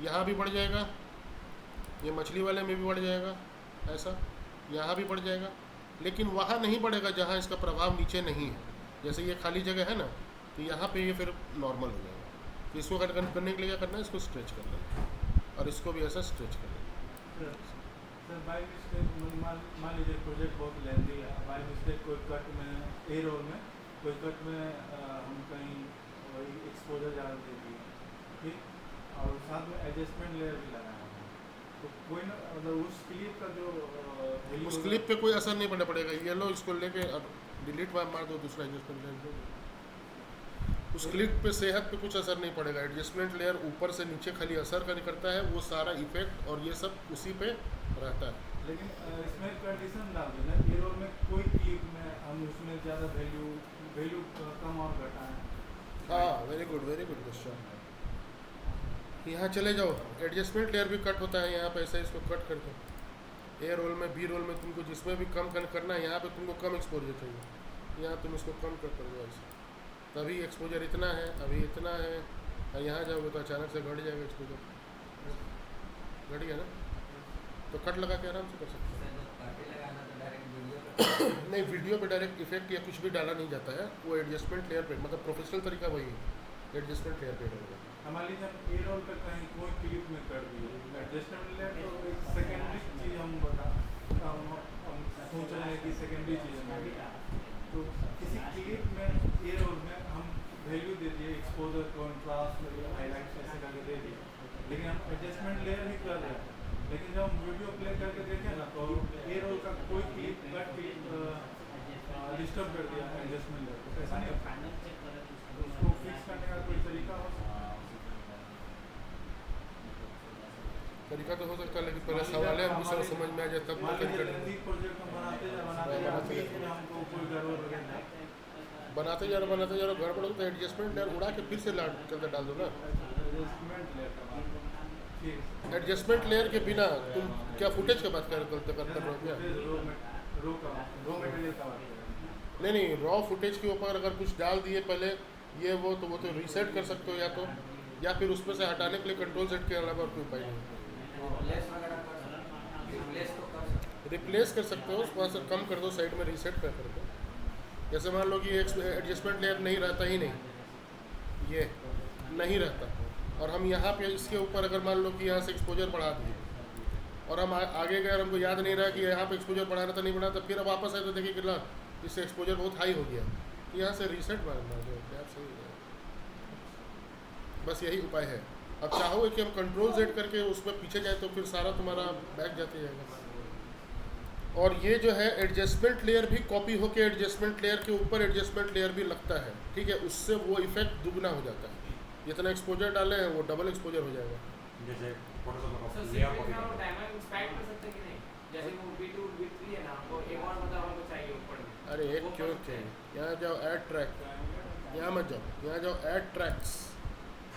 यहाँ भी बढ़ जाएगा, ये मछली वाले में भी बढ़ जाएगा, ऐसा यहाँ भी बढ़ जाएगा, लेकिन वहाँ नहीं बढ़ेगा जहाँ इसका प्रभाव नीचे नहीं है। जैसे ये खाली जगह है ना, तो यहाँ पे ये फिर नॉर्मल हो जाएगा। तो इसको करने के लिए क्या करना है, इसको स्ट्रेच करना है, और इसको भी ऐसा स्ट्रेच करना है। सर बाई मिस्टेक मान लीजिए प्रोजेक्ट बहुत लेंदी है, बाई मिस्टेक कोई कट में ए रोल में कोई कट में हम कहीं वही एक्सपोजर ज़्यादा दे दिए, ठीक, और साथ में एडजस्टमेंट लेयर भी लगाया है, तो कोई ना मतलब उस क्लिप का जो उस क्लिप पे कोई असर नहीं पड़ेगा। ये लो इसको लेके डिलीट मार दो, दूसरा एडजस्टमेंट लेयर दो, उस क्लिप पे सेहत पे कुछ असर नहीं पड़ेगा। एडजस्टमेंट लेयर ऊपर से नीचे खाली असर करता है, वो सारा इफेक्ट और ये सब उसी पे रहता है। लेकिन इसमें कंडीशन डाल दो ना, ए रोल में कोई क्लिप में हम उसमें ज़्यादा वैल्यू कम और घटाएं। हाँ वेरी गुड क्वेश्चन। यहाँ चले जाओ, एडजस्टमेंट लेयर भी कट होता है यहाँ पे, ऐसे इसको कट कर दो। ए रोल में बी रोल में तुमको जिसमें भी कम करना है, यहाँ पे तुमको कम एक्सपोजर चाहिए, यहाँ तुम इसको कम कर दो ऐसे, तभी एक्सपोजर इतना है, अभी इतना है, और यहाँ जाओगे तो अचानक से घट जाएगा एक्सपोजर, घट गया ना, तो कट लगा के आराम से कर सकते सर जब काटे लगाना तो डायरेक्ट वीडियो पे हो। नहीं, वीडियो पे डायरेक्ट इफेक्ट या कुछ भी डाला नहीं जाता है, वो एडजस्टमेंट लेयर पे, मतलब प्रोफेशनल तरीका वही है, एडजस्टमेंट लेयर पे डालेगा। हमारे लिए जब ए रोल पे कहीं कोई क्लिप में कर दिए एडजस्टमेंट लेयर, तो एक सेकेंडरी चीज़ हम सोच रहे हैं कि सेकेंडरी चीज़ है, तो किसी क्लिप में ए रोल में हम वैल्यू दे दिए, एक्सपोजर, कॉन्ट्रास्ट, हाईलाइट ऐसे करके दे दिए, लेकिन हम एडजस्टमेंट लेयर ही कर रहे हैं। लेकिन जब हम वीडियो प्ले करके देखें ना, तो ए रोल का कोई क्लिप डिस्टर्ब कर दिया एडजस्टमेंट लेयर, तो ऐसा नहीं होता, तो उसको फिक्स करने का कोई तरीका हो सकता है? तरीका तो हो सकता है, लेकिन पहले सवाल है हमको समझ में आ जाए तब प्रोजेक्ट हम बनाते जा हमको कोई गड़बड़ वगैरह नहीं, बनाते जा रहे गड़बड़ हो तो एडजस्टमेंट लेयर उड़ा के फिर से करके डाल दो ना। एडजस्टमेंट लेयर का ठीक, एडजस्टमेंट लेयर के बिना तुम क्या फुटेज की बात करते हो क्या? रो मटेरियल का बात कर रहे हैं। नहीं, रॉ फुटेज के ऊपर अगर कुछ डाल दिए पहले ये वो तो रीसेट कर सकते हो, या फिर उसमें से हटाने के लिए कंट्रोल सेट के अलावा और कोई उपाय नहीं। रिप्लेस वगैरह कर सकते हैं, रिप्लेस तो कर सकते हैं। रिप्लेस कर सकते हो, वहाँ से कम कर दो, साइड में रीसेट कर दो। जैसे मान लो कि एडजस्टमेंट लेयर नहीं रहता ही नहीं, ये नहीं रहता, और हम यहाँ पे इसके ऊपर अगर मान लो कि यहाँ से एक्सपोजर बढ़ा दिए और हम आगे गए और हमको याद नहीं रहा कि यहाँ पे एक्सपोजर बढ़ाना था नहीं बढ़ाना था, फिर अब वापस आए तो देखिए कि इससे एक्सपोजर बहुत हाई हो गया, यहाँ से रीसेट मार दो, आप सही हो जाएगा। बस यही उपाय है। अब चाहो कि हम कंट्रोल जेड करके उसमें पीछे जाए तो फिर सारा तुम्हारा बैक जाते जाएगा। और ये जो है एडजस्टमेंट लेयर भी कॉपी होके एडजस्टमेंट लेयर के ऊपर एडजस्टमेंट लेयर भी लगता है, ठीक है, उससे वो इफेक्ट दुगना हो जाता है। जितना एक्सपोजर डाले हैं वो डबल एक्सपोजर हो जाएगा। जैसे फोटोशॉप सर का लेयर सिंपल कॉपी हम टाइमर इंस्पेक्ट कर सकते हैं कि नहीं? जैसे वो V2 V3 है ना, वो एक और मतलब हमको चाहिए ऊपर में। अरे एक वो क्यों कर सकते चाहिए, हैं। यहाँ जाओ ऐड ट्रैक, यहाँ मत जाओ, यहाँ जाओ ऐड ट्रैक्स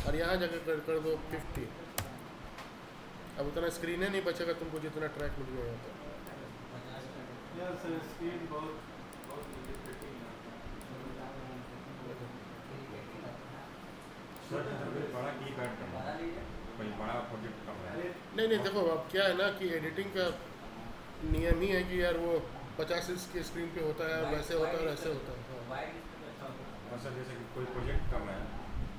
और यहाँ जाकर कर दो 50। अब उतना स्क्रीन नहीं बचेगा तुमको जितना ट्रैक मिल गया यहाँ पर। यार सर स्क्रीन बहुत बहुत इरिटेटिंग है। सर कोई बड़ा की पैड करना है, कोई बड़ा प्रोजेक्ट करना है। नहीं देखो अब क्या है ना कि एडिटिंग का नियम ही है कि यार वो 50 इंच की स्क्रीन पे होता है, वैसे होता है और ऐसे होता है। हाँ। और सर जैसे कि कोई प्रोजेक्ट कर रहे हैं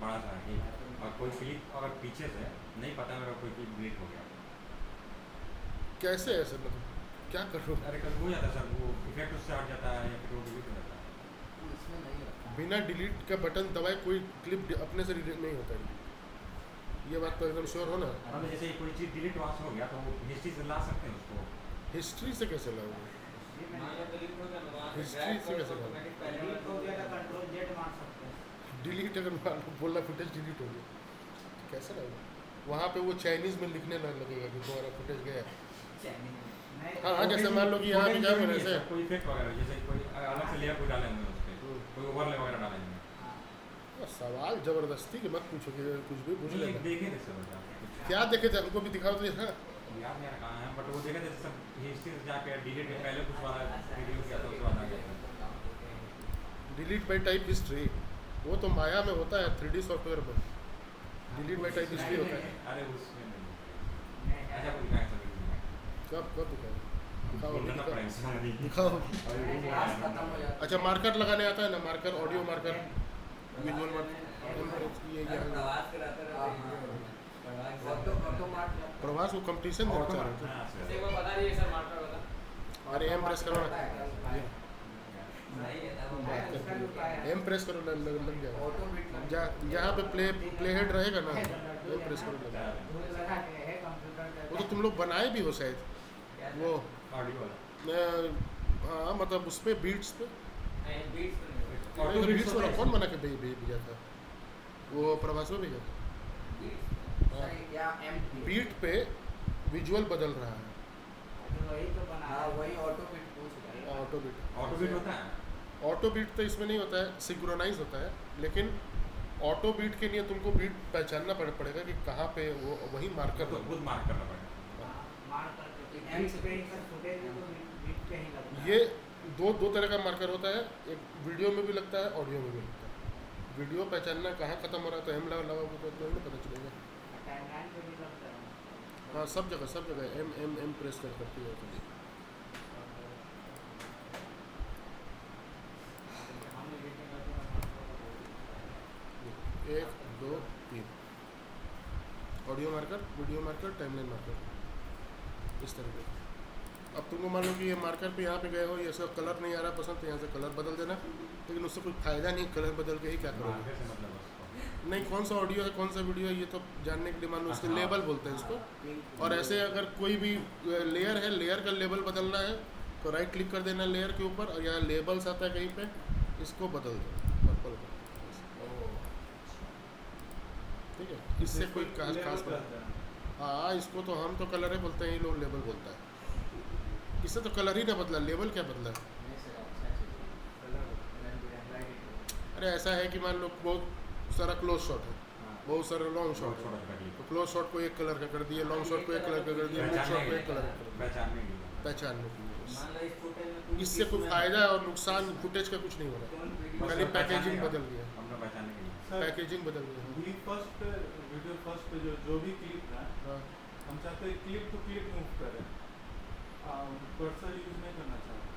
बड़ा सा ही, और कोई क्लिप अगर पीछे से नहीं पता मेरा कोई क्लिप डिलीट हो गया, कैसे ऐसे मतलब क्या कर रहे हो? अरे कल हो जाता है सर, वो इफेक्ट उससे हट जाता है या फिर वो डिलीट हो जाता है। इसमें नहीं होता। बिना डिलीट का बटन दबाए कोई क्लिप अपने से डिलीट नहीं होता है, ये बात तो एकदम श्योर हो ना। हमें जैसे कोई चीज़ डिलीट वहाँ से हो गया तो वो हिस्ट्री से ला सकते हैं उसको। हिस्ट्री से कैसे लाओगे? मान लो delete हो गया तो वहाँ से History drag से करो कैसे तो करो? automatic पहले डिलीट हो वाला गया तो कंट्रोल जेड मार सकते हैं। डिलीट अगर मान लो बोलना फुटेज डिलीट हो गया तो कैसे लाओगे? वहाँ पे वो चाइनीज़ में लिखने ना लगेगा कि तुम्हारा फुटेज गया है। नहीं हाँ जैसे मान लो कि यहाँ पे जाओगे ना ऐसे, कोई इफेक्ट वगैरह जैसे कोई अलग से लेयर कोई डाले होंगे उस पर, कोई ओवरले वगैरह डाले होंगे। तो सवाल ज़बरदस्ती के मत पूछो कि कुछ भी पूछ नहीं, लेना। देखे थे सर कुछ क्या देखे थे हमको भी दिखाओ तो हाँ। याद नहीं आ रहा कहाँ है, बट वो देखे थे सब हिस्ट्री से जाके डिलीट पहले कुछ वाला वीडियो किया था उसके बाद आ गया था। डिलीट बाई टाइप हिस्ट्री वो तो माया में होता है, 3D सॉफ्टवेयर में डिलीट बाई टाइप हिस्ट्री होता है। अरे उसमें नहीं ऐसा कुछ दिखाया सर कब दिखाओ? दिखाओ बोलना दिखाओ पड़ेगा सर। दिखाओ। क्लास खत्म हो जाता अच्छा मार्कर लगाने आता है ना, marker audio marker visual marker ये प्रवास कराते रहते हैं। ऑटो मार्क प्रवास को कंपटीशन देना चाह रहे थे। हाँ सर। एक बार बता दीजिए सर मार्कर बता। अरे एम प्रेस करो ना, नहीं है ना वो बात उसका जो उपाय है। एम प्रेस करो लग जाएगा। ऑटो बिट जहाँ पे प्ले हेड रहेगा ना एम प्रेस करो लग जाएगा। वो लगा के है कंप्यूटर का। वो तो तुम लोग बनाए भी हो शायद वो ऑडियो वाला हाँ मतलब उस पर बीट्स पे नहीं बीट्स पे नहीं अरे बीट्स वाला कौन बना के भेजा था? वो प्रवास में भेजा था। हाँ। या एम बीट पे विजुअल बदल रहा है, तो वही तो बना हाँ है। वही ऑटो बिट पूछ रहा है। Auto beat. ऑटो बिट होता है। ऑटो बीट तो इसमें नहीं होता है, सिंक्रोनाइज होता है, लेकिन ऑटो बीट के लिए तुमको बीट पहचानना पड़ेगा कि कहाँ पे वो वही मार्कर तो खुद मार्क करना पड़ेगा। मार करके बीट पे ही सर फुटेज भी तो बीट पे ही लगता है। ये दो तरह का मार्कर होता है, एक वीडियो में भी लगता है ऑडियो में भी लगता है। वीडियो पहचानना कहाँ खत्म हो रहा है तो एम लगाओगे तो नहीं पता चलेगा। टाइमलाइन पे भी लगता है। हाँ सब जगह एम प्रेस करती है। हम एडिटिंग करते हैं। 1 2 3 audio marker, video marker, timeline marker, इस तरीके से। अब तुमको मान लो कि ये मार्कर पे यहाँ पे गए हो, ये सब कलर नहीं आ रहा पसंद तो यहाँ से कलर बदल देना, लेकिन उससे कोई फ़ायदा नहीं, कलर बदल के ही क्या करोगे? मार्कर से मतलब उसको नहीं कौन सा ऑडियो है कौन सा वीडियो है ये तो जानने के लिए मान लो उसके लेबल बोलते हैं इसको। और ऐसे अगर कोई भी लेयर है, लेयर का लेबल बदलना है तो राइट क्लिक कर देना लेयर के ऊपर और यहाँ लेबल्स आता है कहीं पे, इसको बदल दो पर्पल का। ठीक है, इससे कोई खास रहता है। हाँ इसको तो हम तो कलर ही बोलते हैं, ये लोग लेबल बोलता है। इससे तो कलर ही ना बदला, लेबल क्या बदला? नहीं सर अच्छा चीज़ है। अरे ऐसा है कि मान लो बहुत सारा क्लोज शॉट है, बहुत सारा लॉन्ग शॉट है, तो क्लोज शॉट को एक कलर का कर दिए, लॉन्ग शॉट को एक कलर का कर दिया, मिड शॉट को एक कलर का कर दिया, पहचानने के लिए पहचानने के लिए। मान लो इस फुटेज में कुछ इससे कोई फ़ायदा और नुकसान फुटेज का कुछ नहीं हो रहा बस खाली वो पैकेजिंग पहचानेगा, बदल गया हमने पहचानने के लिए। सर पैकेजिंग बदल गया वी फर्स्ट पे वीडियो फर्स्ट पे जो भी क्लिप है हाँ हम चाहते हैं क्लिप टू क्लिप मूव करें, कर्सर यूज नहीं करना चाहते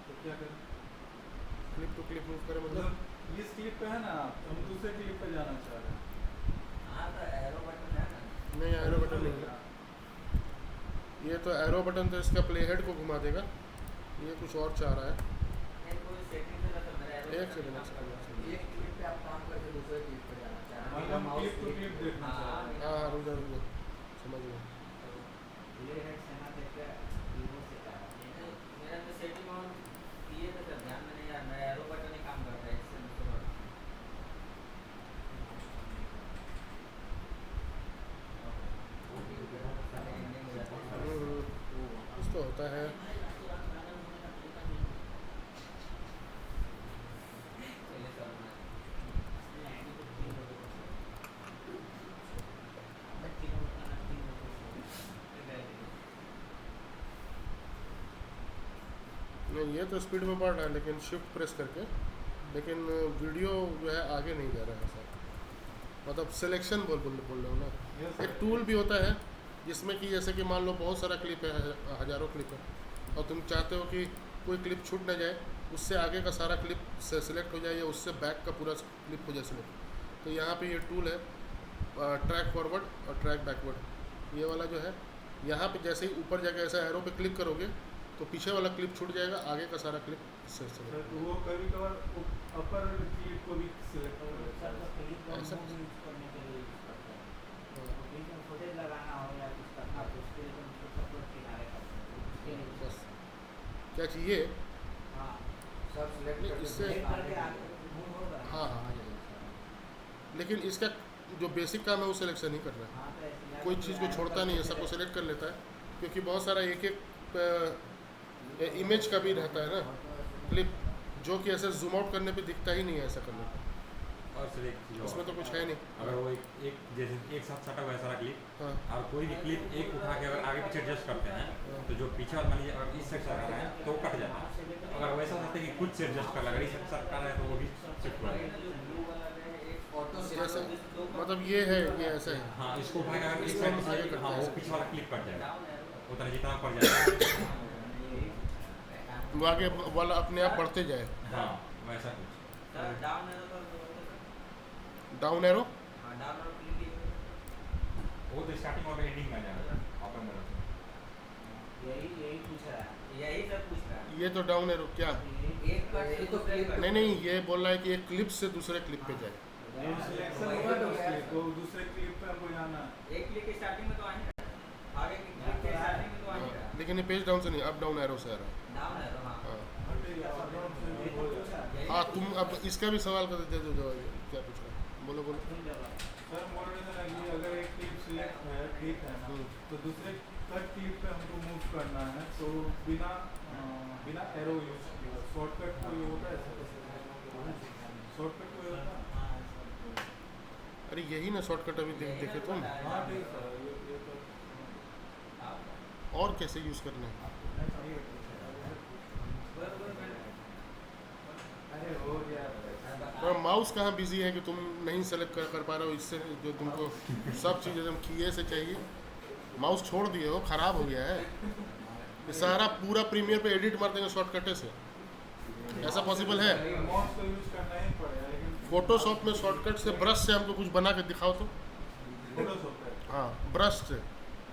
तो क्या करें? क्लिप टू क्लिप मूव करें मतलब मतलब इस क्लिप पे है ना, हम दूसरे क्लिप पे जाना चाह रहे हैं। हाँ तो एरो बटन है ना। नहीं एरो बटन नहीं है ये तो एरो बटन तो इसका प्ले हेड को घुमा देगा ये कुछ और चाह रहा है नहीं कोई सेटिंग से तो मेरा एरो एक सेकंड एक क्लिप पे आप काम करके दूसरे क्लिप पे जाना चाह रहे मतलब हैं। क्लिप टू क्लिप देखना चाह रहे हैं। हाँ रुक जा समझ गया प्ले हेड से ना देख के कीबोर्ड से जा रहा है। मेरा तो सेटिंग ऑन किए थे सर ध्यान में नहीं यार मेरा एरो बटन ही काम करता है इससे दूसरा कुछ तो होता है नहीं ये तो स्पीड में बढ़ रहा है लेकिन शिफ्ट प्रेस करके लेकिन वीडियो जो है आगे नहीं जा रहा है सर मतलब सिलेक्शन बोल रहे हो ना Yes, एक sir. टूल भी होता है जिसमें कि जैसे कि मान लो बहुत सारा क्लिप है हज़ारों क्लिप है और तुम चाहते हो कि कोई क्लिप छूट ना जाए उससे आगे का सारा क्लिप से सिलेक्ट हो जाए या उससे बैक का पूरा क्लिप हो जाए सिलेक्ट तो यहाँ पे ये टूल है ट्रैक फॉरवर्ड और ट्रैक बैकवर्ड ये वाला जो है यहाँ पे जैसे ही ऊपर जाके ऐसा एरो पे क्लिक करोगे तो पीछे वाला क्लिप छूट जाएगा आगे का सारा क्लिप से सर सिलेक्ट वो कभी कभार अपर क्लिप को भी सिलेक्ट तो कर सर तो क्लिप को ऐसा मूव यूज करने के लिए यूज करते हैं तो बीच में फुटेज लगाना हो या कुछ करना तो उसके लिए तो उसको सपोर्ट किनारे करते हैं उसके लिए बस क्या चाहिए हाँ सब सिलेक्ट नहीं, करके इससे- क्लिक करके आगे मूव होगा हाँ हाँ आ जाएगा लेकिन इसका जो बेसिक काम है वो सिलेक्शन ही कर रहा है हाँ तो ऐसे कोई चीज़ को छोड़ता नहीं है सबको सेलेक्ट कर लेता है क्योंकि बहुत सारा एक एक इमेज का भी रहता है ना क्लिप जो कि ऐसे जूम आउट करने पे दिखता ही नहीं है ऐसा करने पे और सर एक चीज़ उसमें और, तो कुछ है नहीं अगर वो एक जैसे एक साथ सटा हुआ है सारा क्लिप हाँ और कोई भी क्लिप एक उठा के अगर आगे पीछे एडजस्ट करते हैं तो जो पीछे वाला मान लीजिए अगर इस साइड से कर रहे हैं तो वो कट जाता है अगर वैसा होता है कि खुद से एडजस्ट कर लगा इस साइड से कर रहे हैं तो वो भी शिफ्ट हो जाएगा। ऑटो जैसे सिलेक्ट मतलब ये है ये ऐसा है हाँ इसको उठा के अगर इस इसको साइड आगे करते हाँ हैं वो ऐसे। पीछे वाला क्लिप कट जाएगा उतना जितना पड़ जाएगा वो आगे वाला अपने आप बढ़ते जाए हाँ वैसा कुछ डाउन एरो पर डाउन एरो हाँ डाउन एरो क्लिक कीजिए वो तो स्टार्टिंग और एंडिंग में आ जाएगा ओपन में यही पूछ रहा है यही सब पूछ रहा है ये तो डाउन एरो क्या एक कट से दूसरे कट नहीं नहीं ये बोल रहा है कि एक क्लिप से दूसरे क्लिप पे जाए वो सिलेक्शन हुआ ना उसके तो दूसरे क्लिप पे हमको जाना है। एक क्लिक स्टार्टिंग में तो आ नहीं रहा आगे की क्लिक के स्टार्टिंग में तो आ नहीं हाँ, रहा लेकिन ये पेज डाउन से नहीं अप डाउन एरो से आ रहा है डाउन एरो हाँ हाँ हटेगा, अप-डाउन से भी हो जाएगा। यही हाँ तो तुम पूछ अब इसका भी सवाल कर दे दो जवाब क्या पूछ रहा है बोलो बोलो तुम जवाब सर बोल रहे थे ना कि अगर एक क्लिप सिलेक्ट है ठीक है ना तो दूसरे कट क्लिप पे हमको मूव करना है तो बिना एरो यूज किया शॉर्टकट कोई होता है शॉर्टकट कोई होता है? अरे यही ना शॉर्टकट अभी देखे तुम हाँ ठीक है ये तो और कैसे यूज़ करना है अरे हो गया और माउस कहाँ बिजी है कि तुम नहीं सेलेक्ट कर पा रहे हो इससे जो तुमको सब चीज़ एकदम किए से चाहिए माउस छोड़ दिए हो ख़राब हो गया है ये सारा पूरा प्रीमियर पे एडिट मार देंगे शॉर्टकटे से ऐसा पॉसिबल है माउस तो यूज करना ही पड़ेगा लेकिन फोटोशॉप में शॉर्टकट से ब्रश से हमको कुछ बना के दिखाओ तो फोटोशॉप पे हाँ ब्रश से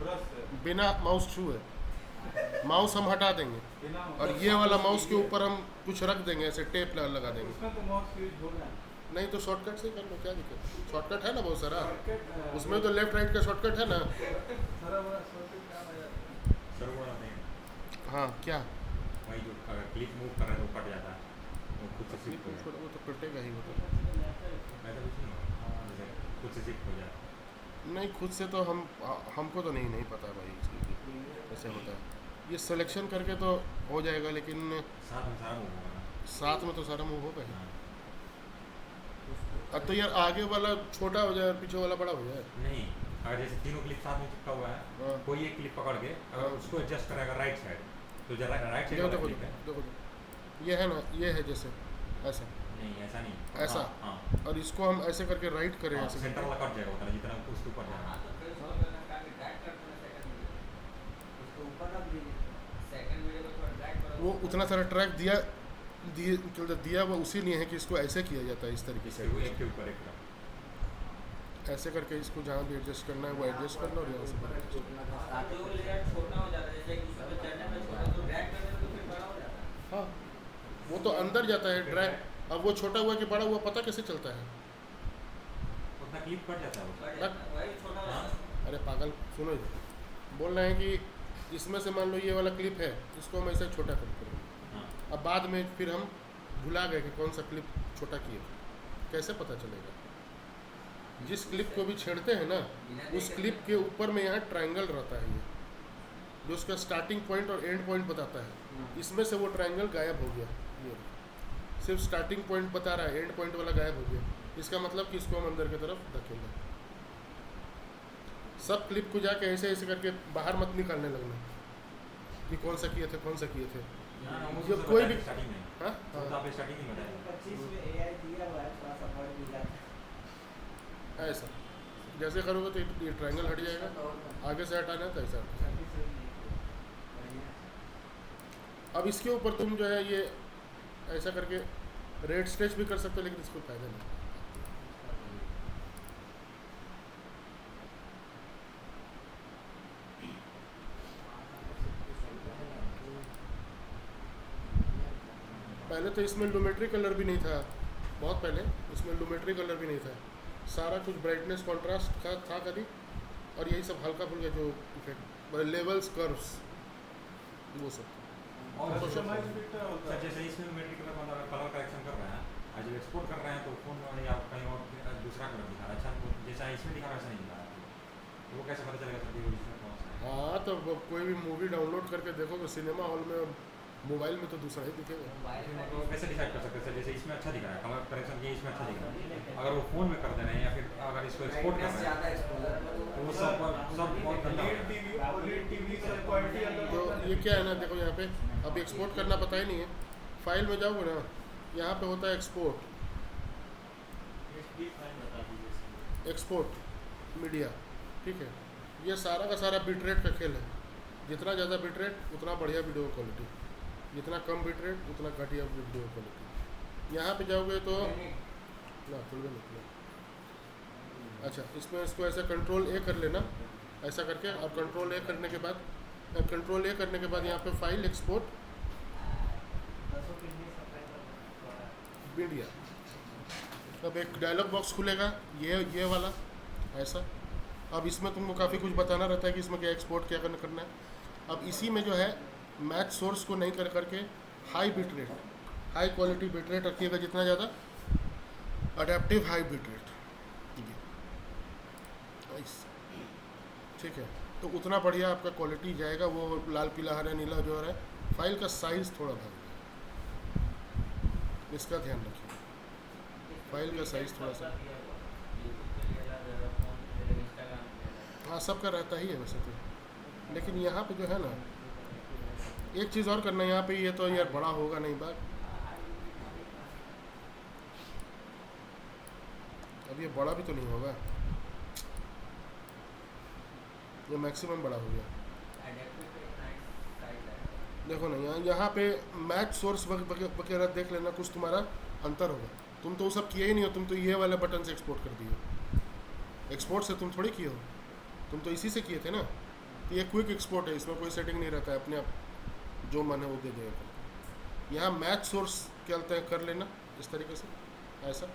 ब्रश से बिना माउस छुए माउस हम हटा देंगे बिना और ये वाला माउस के ऊपर हम कुछ रख देंगे ऐसे टेप लगा देंगे उसमें तो माउस यूज होगा नहीं तो शॉर्टकट से ही कर लो क्या दिक्कत शॉर्टकट है ना बहुत सारा शॉर्टकट उसमें तो लेफ्ट राइट का शॉर्टकट है ना सारा बड़ा शॉर्टकट काम आ जाता है सर वो नहीं हाँ क्या वही जो अगर क्लिप मूव कर रहे हैं तो कट जाता है वो खुद से शिफ्ट हो जाता वो तो कटेगा ही वो तो है ऐसा कुछ नहीं होगा जैसे खुद से शिफ्ट हो जाता है नहीं खुद से तो हमको तो नहीं पता भाई इसकी कैसे होता है ये सिलेक्शन करके तो हो जाएगा लेकिन साथ में सारा मूव होगा ना साथ में तो सारा मूव होगा ही हाँ। अब तो यार आगे वाला छोटा हो जाए और पीछे वाला बड़ा हो जाए नहीं अगर जैसे तीनों क्लिप साथ में चिपका हुआ है हाँ कोई एक क्लिप पकड़ के अगर हाँ। उसको एडजस्ट करेगा राइट साइड तो जरा राइट साइड देखो वाला देखो क्लिप है। देखो देखो, ये है ना, ये है जैसे ऐसा, नहीं ऐसा नहीं, ऐसा। हाँ, हाँ। और इसको हम ऐसे करके राइट करें, हाँ, ऐसे सेंटर करके, वाला कट जाएगा उतना जितना उसके ऊपर जाएगा। हाँ तो फिर उसको करना काफी ड्रैग करते हैं सेकंड वीडियो, उसको ऊपर रख दीजिए। सेकंड वीडियो को थोड़ा ड्रैग करो। वो उतना सारा ट्रैक दिया वो उसी लिए है कि इसको ऐसे किया जाता है, इस तरीके से एक के ऊपर एक। ऐसे करके इसको जहाँ भी एडजस्ट करना है वो एडजस्ट कर लो, और यहाँ से भी adjust कर लो। जो लेयर छोटा हो जाता है, जैसे एक दूसरे पे चढ़ने में छोटा, तो ड्रैग करने में तो फिर बड़ा हो जाता है। हाँ, वो तो अंदर जाता है ड्रैग। अब वो छोटा हुआ कि बड़ा हुआ पता कैसे चलता है? उतना क्लिप कट जाता है वो। बढ़ जाता है, वही छोटा हो जाता है। अरे पागल, सुनो जी, बोल रहे हैं कि इसमें से मान लो ये वाला क्लिप है, इसको हम ऐसे छोटा कर करेंगे। हाँ, अब बाद में फिर हम भुला गए कि कौन सा क्लिप छोटा किए, कैसे पता चलेगा? जिस क्लिप को भी छेड़ते हैं ना, उस क्लिप के ऊपर में यहाँ ट्रायंगल रहता है, ये जो उसका स्टार्टिंग पॉइंट और एंड पॉइंट बताता है। इसमें से वो ट्रायंगल गायब हो गया, ये सिर्फ स्टार्टिंग पॉइंट बता रहा है, एंड पॉइंट वाला गायब हो गया। इसका मतलब कि इसको हम अंदर की तरफ धकेलें। सब क्लिप को जाके ऐसे ऐसे करके बाहर मत निकालने लगना कि कौन सा किए थे, कौन सा किए थे। हाँ, वो जो तो कोई बताया भी, स्टार्टिंग में। हाँ वो तो आपने स्टार्टिंग में बताया। 25 में AI दिया हुआ है, थोड़ा सा बढ़ भी जाता है। ऐसा जैसे करोगे तो ये ट्रायंगल हट जाएगा, आगे से हटाना है तो ऐसा। 26 में नहीं किया। बढ़िया। अब इसके ऊपर तुम जो है ये ऐसा करके रेड स्ट्रेच भी कर सकते हो, लेकिन इसको फायदा नहीं। पहले तो इसमें लूमेट्री कलर भी नहीं था, बहुत पहले इसमें लूमेट्री कलर भी नहीं था। सारा कुछ ब्राइटनेस कॉन्ट्रास्ट का था कभी, और यही सब हल्का फुल्का जो इफेक्ट, लेवल्स, कर्व्स, वो सब। और कस्टमाइज पिक्चर होता सर है। जैसे इसमें मेट्रिक में मतलब कलर करेक्शन कर रहे हैं, आज जब एक्सपोर्ट कर रहे हैं तो फोन में या कहीं और दूसरा कलर दिखा रहा है, अच्छा वो जैसा इसमें दिखा रहा है वैसा नहीं दिखा रहा है, तो वो कैसे पता चलेगा सर कि ओरिजिनल कौन सा है? हाँ, तो कोई भी मूवी डाउनलोड करके देखोगे सिनेमा हॉल में, मोबाइल में तो दूसरा ही दिखेगा। मोबाइल फिर में मतलब कैसे डिसाइड कर सकते हैं सर, जैसे इसमें अच्छा दिख रहा है कलर करेक्शन ये इसमें अच्छा दिख रहा है, अगर वो फोन में कर दे रहे हैं या फिर अगर इसको एक्सपोर्ट कर रहे हैं ज्यादा एक्सपोजर में तो वो सब बहुत गंदा हो OLED जाएगा। टीवी से क्वालिटी अलग तो होता है। ये क्या है ना, देखो यहाँ पे अब एक्सपोर्ट करना पता ही नहीं है। फाइल में जाओगे ना, यहाँ पे होता है एक्सपोर्ट, एक्सपोर्ट मीडिया, ठीक है। ये सारा का सारा बिट रेट का खेल है। जितना ज़्यादा बिट रेट उतना बढ़िया वीडियो क्वालिटी, जितना कम बिट रेट उतना घटिया वीडियो क्वालिटी। यहाँ पे जाओगे तो ना खुल गया निकला। अच्छा, इसमें इसको ऐसे कंट्रोल ए कर लेना, ऐसा करके, और कंट्रोल ए करने के बाद यहाँ पे फाइल एक्सपोर्ट 10 किडनी सप्लाई कर मीडिया। अब एक डायलॉग बॉक्स खुलेगा, ये वाला ऐसा। अब इसमें तुमको काफ़ी कुछ बताना रहता है कि इसमें क्या एक्सपोर्ट क्या करना है। अब इसी में जो है मैच सोर्स को नहीं कर करके high bit rate, high quality bit rate रखिएगा, जितना ज़्यादा अडेप्टिव हाई बिट रेट, ठीक है, तो उतना बढ़िया आपका क्वालिटी जाएगा। वो लाल पीला हरा नीला जो है, फाइल का साइज़ थोड़ा भाग जाएगा, इसका ध्यान रखिए। फाइल का साइज़ थोड़ा सा, हाँ सबका रहता ही है वैसे तो, लेकिन यहाँ पे जो है ना, एक चीज़ और करना है यहाँ पे, ये तो यार बड़ा होगा नहीं बात, अब ये बड़ा भी तो नहीं होगा, ये मैक्सिमम बड़ा हो गया। देखो ना यहाँ पे मैच सोर्स वगैरह देख लेना, कुछ तुम्हारा अंतर होगा। तुम तो वो सब किए ही नहीं हो, तुम तो ये वाले बटन से एक्सपोर्ट कर दिए। एक्सपोर्ट से तुम थोड़ी किए हो, तुम तो इसी से किए थे ना। तो ये क्विक एक्सपोर्ट है, इसमें कोई सेटिंग नहीं रहता है, अपने आप जो मन है वो दे देगा। यहाँ मैच सोर्स क्या होता है, कर लेना इस तरीके से ऐसा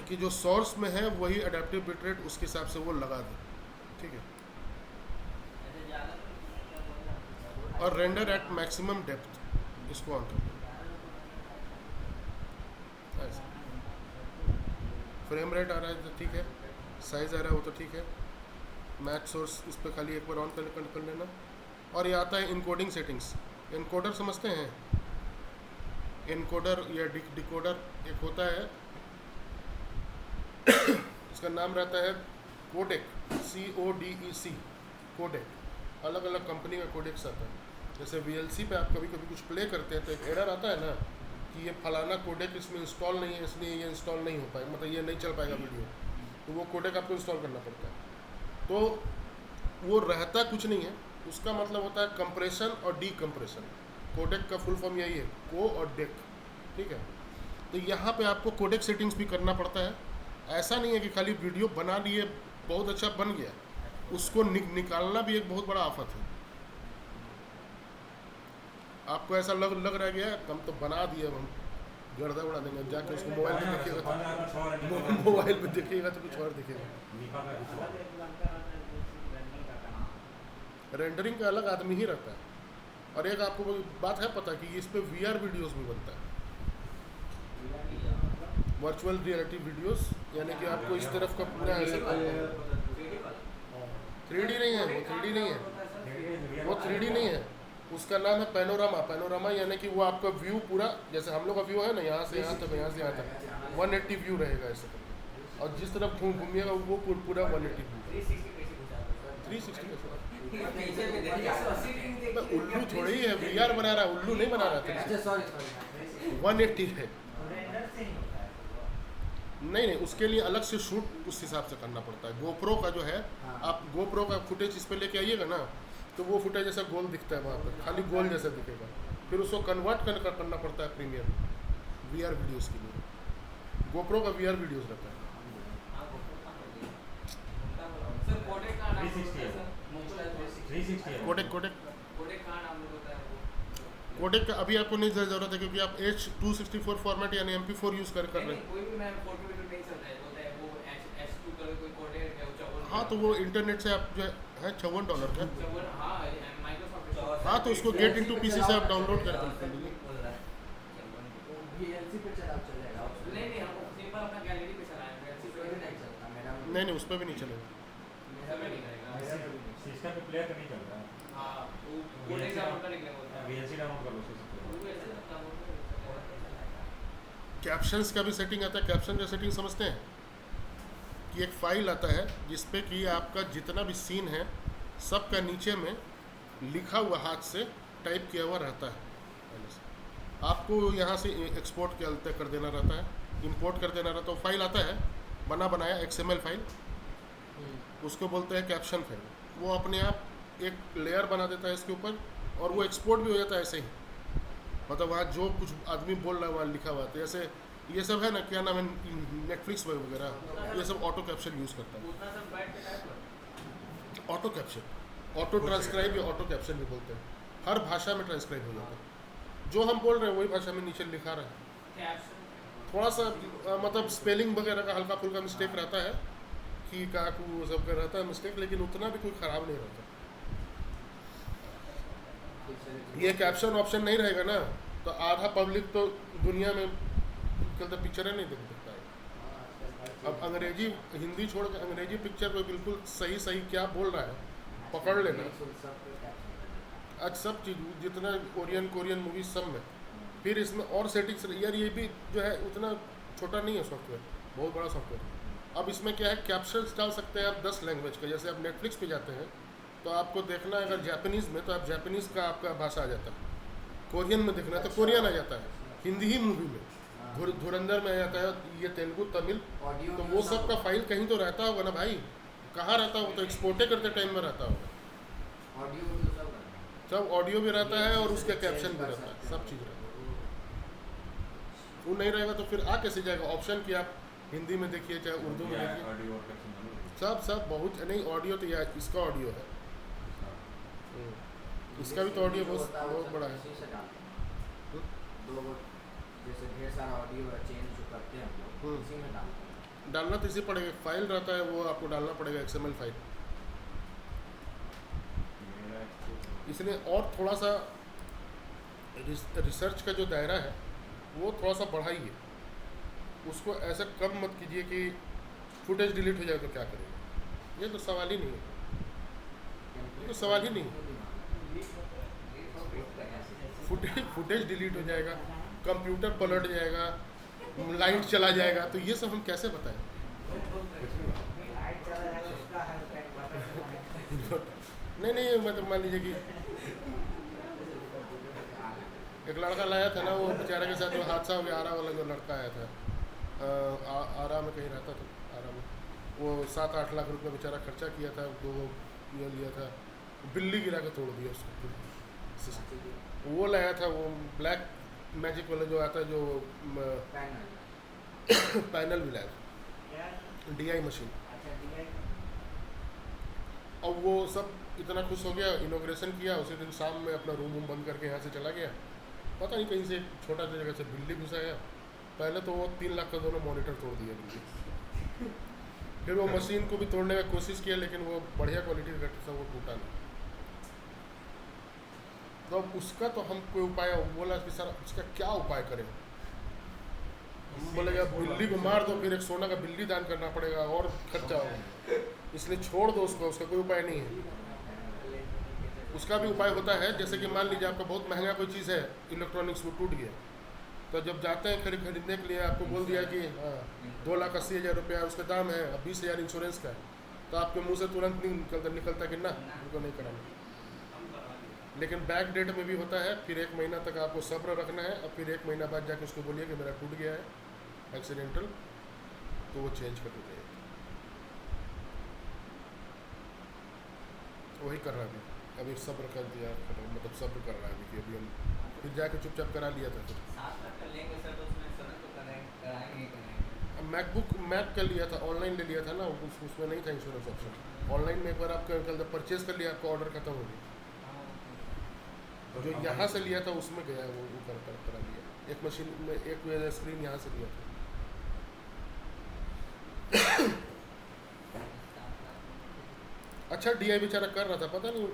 कि जो सोर्स में है वही अडेप्टिव बिट रेट उसके हिसाब से वो लगा दे, ठीक है। और रेंडर एट मैक्सिमम डेप्थ इसको ऑन कर दो ऐसा। फ्रेम रेट आ रहा है तो ठीक है, साइज़ आ रहा है वो तो ठीक है। मैच सोर्स इस पर खाली एक बार ऑन कर लेना। और ये आता है इनकोडिंग सेटिंग्स। इनकोडर समझते हैं, इनकोडर या डिकोडर एक होता है इसका नाम रहता है कोडेक, CODEC, कोडेक। अलग अलग कंपनी का कोडेक्स आता है। जैसे VLC पे आप कभी कभी कुछ प्ले करते हैं तो एक एरर आता है ना कि ये फलाना कोडेक इसमें इंस्टॉल नहीं है, इसलिए ये इंस्टॉल नहीं हो पाएगा, मतलब ये नहीं चल पाएगा वीडियो, तो वो कोडेक आपको इंस्टॉल करना पड़ता है। तो वो रहता कुछ नहीं है, उसका मतलब होता है कंप्रेशन और डीकम्प्रेशन। कोडेक का फुल फॉर्म यही है, को और डेक, ठीक है। तो यहाँ पे आपको कोडेक सेटिंग्स भी करना पड़ता है। ऐसा नहीं है कि खाली वीडियो बना लिए बहुत अच्छा बन गया, उसको निकालना भी एक बहुत बड़ा आफत है। आपको ऐसा लग रहा है हम तो बना दिए, हम गर्दा उड़ा देंगे, जाके उसको मोबाइल पे देखिएगा तो मोबाइल पे देखिएगा तो कुछ और दिखेगा। रेंडरिंग का अलग आदमी ही रहता है। और एक आपको बात है पता कि इस पे VR वीडियोस भी बनता है, वर्चुअल रियलिटी वीडियोस, यानी कि आपको इस तरफ का पूरा ऐसे 3D नहीं है, वो 3D नहीं है, वो 3D नहीं है, उसका नाम है पैनोरामा। पैनोरामा यानी कि वो आपका व्यू पूरा, जैसे हम लोग का व्यू है ना, यहाँ से यहाँ तक, यहाँ से यहाँ तक 180 व्यू रहेगा ऐसे करके, और जिस तरफ घूमिएगा वो पूरा 180 व्यू। 360 उल्लू थोड़ी ही है, VR बना रहा है, उल्लू नहीं बना रहा था। 180 है, नहीं उसके लिए अलग से शूट उस हिसाब से करना पड़ता है। GoPro का जो है, आप GoPro का फुटेज इस पे लेके आइएगा ना, तो वो फुटेज जैसा गोल दिखता है वहाँ पर, खाली गोल जैसा दिखेगा, फिर उसको कन्वर्ट करना पड़ता है प्रीमियर VR वीडियोस के लिए। GoPro का VR वीडियोस रहता है। कोडेक का अभी आपको नहीं ज़रूरत है, क्योंकि आप H264 फॉर्मेट यानी MP4 यूज़ कर रहे हैं। हाँ, तो वो इंटरनेट से आप जो है $54 का, हाँ, तो उसको गेट इनटू PC से आप डाउनलोड कर सकते हैं। नहीं उस पर भी नहीं चलेगा, सिस्टम पे प्लेयर नहीं चल रहा है। VLC डाउनलोड कर लो कैप्शंस का भी सेटिंग आता है। कैप्शन का सेटिंग समझते हैं कि एक फाइल आता है जिसपे कि आपका जितना भी सीन है सबका नीचे में लिखा हुआ हाथ से टाइप किया हुआ रहता है। आपको यहाँ से एक्सपोर्ट कर देना रहता है, इंपोर्ट कर देना रहता है। फाइल आता है बनाया XML फाइल, उसको बोलते हैं कैप्शन फाइल। वो अपने आप एक लेयर बना देता है इसके ऊपर, और वो एक्सपोर्ट भी हो जाता है ऐसे ही, मतलब वहाँ जो कुछ आदमी बोल रहा है वहाँ लिखा हुआ है। तो जैसे ये सब है ना, क्या नाम है, नेटफ्लिक्स वगैरह, ये सब ऑटो कैप्शन यूज़ करता है। ऑटो कैप्शन, ऑटो ट्रांसक्राइब या ऑटो कैप्शन भी बोलते हैं। हर भाषा में ट्रांसक्राइब हो जाता है, जो हम बोल रहे हैं वही भाषा में नीचे लिखा रहा है। थोड़ा सा मतलब स्पेलिंग वगैरह का हल्का फुल्का मिस्टेक रहता है, कि काकू वो सब का रहता है मिस्टेक, लेकिन उतना भी कोई ख़राब नहीं रहता। ये कैप्शन ऑप्शन नहीं रहेगा ना, तो आधा पब्लिक तो दुनिया में कल पिक्चरें नहीं देख सकता है। अब अंग्रेजी हिंदी छोड़ के अंग्रेजी पिक्चर पे बिल्कुल सही क्या बोल रहा है पकड़ लेना। आज सब चीज़ जितना कोरियन मूवीज सब में, फिर इसमें और सेटिंग्स यार, ये भी जो है उतना छोटा नहीं है सॉफ्टवेयर, बहुत बड़ा सॉफ्टवेयर। अब इसमें क्या है, कैप्शंस डाल सकते हैं आप 10 लैंग्वेज का। जैसे आप नेटफ्लिक्स पे जाते हैं तो आपको देखना है अगर जापानीज़ में, तो आप जापानीज़ का आपका भाषा आ जाता है। कोरियन में देखना है तो कोरियन आ जाता है। हिंदी ही मूवी में धुरंधर में आ जाता है, ये तेलुगु तमिल, तो वो सब का फाइल कहीं तो रहता होगा ना भाई, कहाँ रहता होगा, तो एक्सपोर्टे करते टाइम में रहता होगा। सब ऑडियो भी रहता है और उसका कैप्शन भी रहता है, सब चीज़ रहता है। वो नहीं रहेगा तो फिर आ कैसे जाएगा ऑप्शन कि आप हिंदी में देखिए चाहे उर्दू में देखिए, सब बहुत नहीं। ऑडियो तो यार इसका ऑडियो है, इसका भी तो ऑडियो बहुत बड़ा है। जैसे ढेर सारा ऑडियो चेंज जो करते हैं हम लोग, इसी में डालना तो इसी पड़ेगा, फाइल रहता है वो आपको डालना पड़ेगा XML फाइल। इसलिए और थोड़ा सा रिसर्च का जो दायरा है वो थोड़ा सा बढ़ाइए, उसको ऐसा कम मत कीजिए कि फुटेज डिलीट हो जाए तो क्या करेंगे। ये तो सवाल ही नहीं है, ये तो सवाल ही नहीं है। फुटेज डिलीट हो जाएगा, कंप्यूटर पलट जाएगा, लाइट चला जाएगा, तो ये सब हम कैसे बताएं। नहीं मतलब मान लीजिए कि एक लड़का लाया था ना, वो बेचारे के साथ जो हादसा हो गया, आरा वाला जो लड़का आया था, आरा में कहीं रहता था, आरा में, वो 7-8 लाख रुपए बेचारा खर्चा किया था, दो ये लिया था, बिल्ली गिरा के तोड़ दिया उसको। वो लाया था वो ब्लैक मैजिक वाला जो आता है, जो पैनल पैनल भी लाया क्या? था, DI मशीन। अच्छा DI अब वो सब इतना खुश हो गया, इनोग्रेशन किया, उसी दिन शाम में अपना रूम बंद करके यहाँ से चला गया। पता नहीं कहीं से छोटा सा जगह से बिल्ली घुसाया। पहले तो वो 3 लाख का दोनों मॉनिटर तोड़ दिया बिल्ली। फिर वो मशीन को भी तोड़ने का कोशिश किया, लेकिन वो बढ़िया क्वालिटी का था, वो टूटा नहीं। तो अब उसका तो हम कोई उपाय बोला कि सर इसका क्या उपाय करें। हम बोले कि बिल्ली को मार दो, फिर एक सोना का बिल्ली दान करना पड़ेगा और खर्चा होगा, इसलिए छोड़ दो उसको, उसका कोई उपाय नहीं है। उसका भी उपाय होता है, जैसे कि मान लीजिए आपका बहुत महंगा कोई चीज़ है, इलेक्ट्रॉनिक्स वो टूट गया, तो जब जाते हैं खरीदने के लिए, आपको बोल दिया कि हाँ 2,80,000 रुपया उसका दाम है, अब 20,000 इंश्योरेंस का है, तो आपके मुंह से तुरंत नहीं निकलता कि ना उनको नहीं कराना। लेकिन बैक डेट में भी होता है, फिर 1 महीना तक आपको सब्र रखना है, और फिर 1 महीना बाद जाके उसको बोलिए कि मेरा टूट गया है एक्सीडेंटल, तो वो चेंज कर देते हैं। वही कर रहा है अभी, सब्र कर दिया, मतलब सब्र कर रहा है अभी, कि अभी हम फिर जाके चुपचाप करा लिया था। फिर 7 लाख का लेंगे सर, तो उसमें इंश्योरेंस तो कराएंगे ही कराएंगे। अब मैक का लिया था, ऑनलाइन ले लिया था ना, उसमें नहीं था इंश्योरेंस ऑप्शन। ऑनलाइन में एक बार आपका कल परचेज कर लिया, आपका ऑर्डर खत्म हो गया, जो यहाँ से लिया था उसमें गया वो करा लिया। एक मशीन में एक स्क्रीन यहाँ से लिया था। अच्छा DI बेचारा कर रहा था, पता नहीं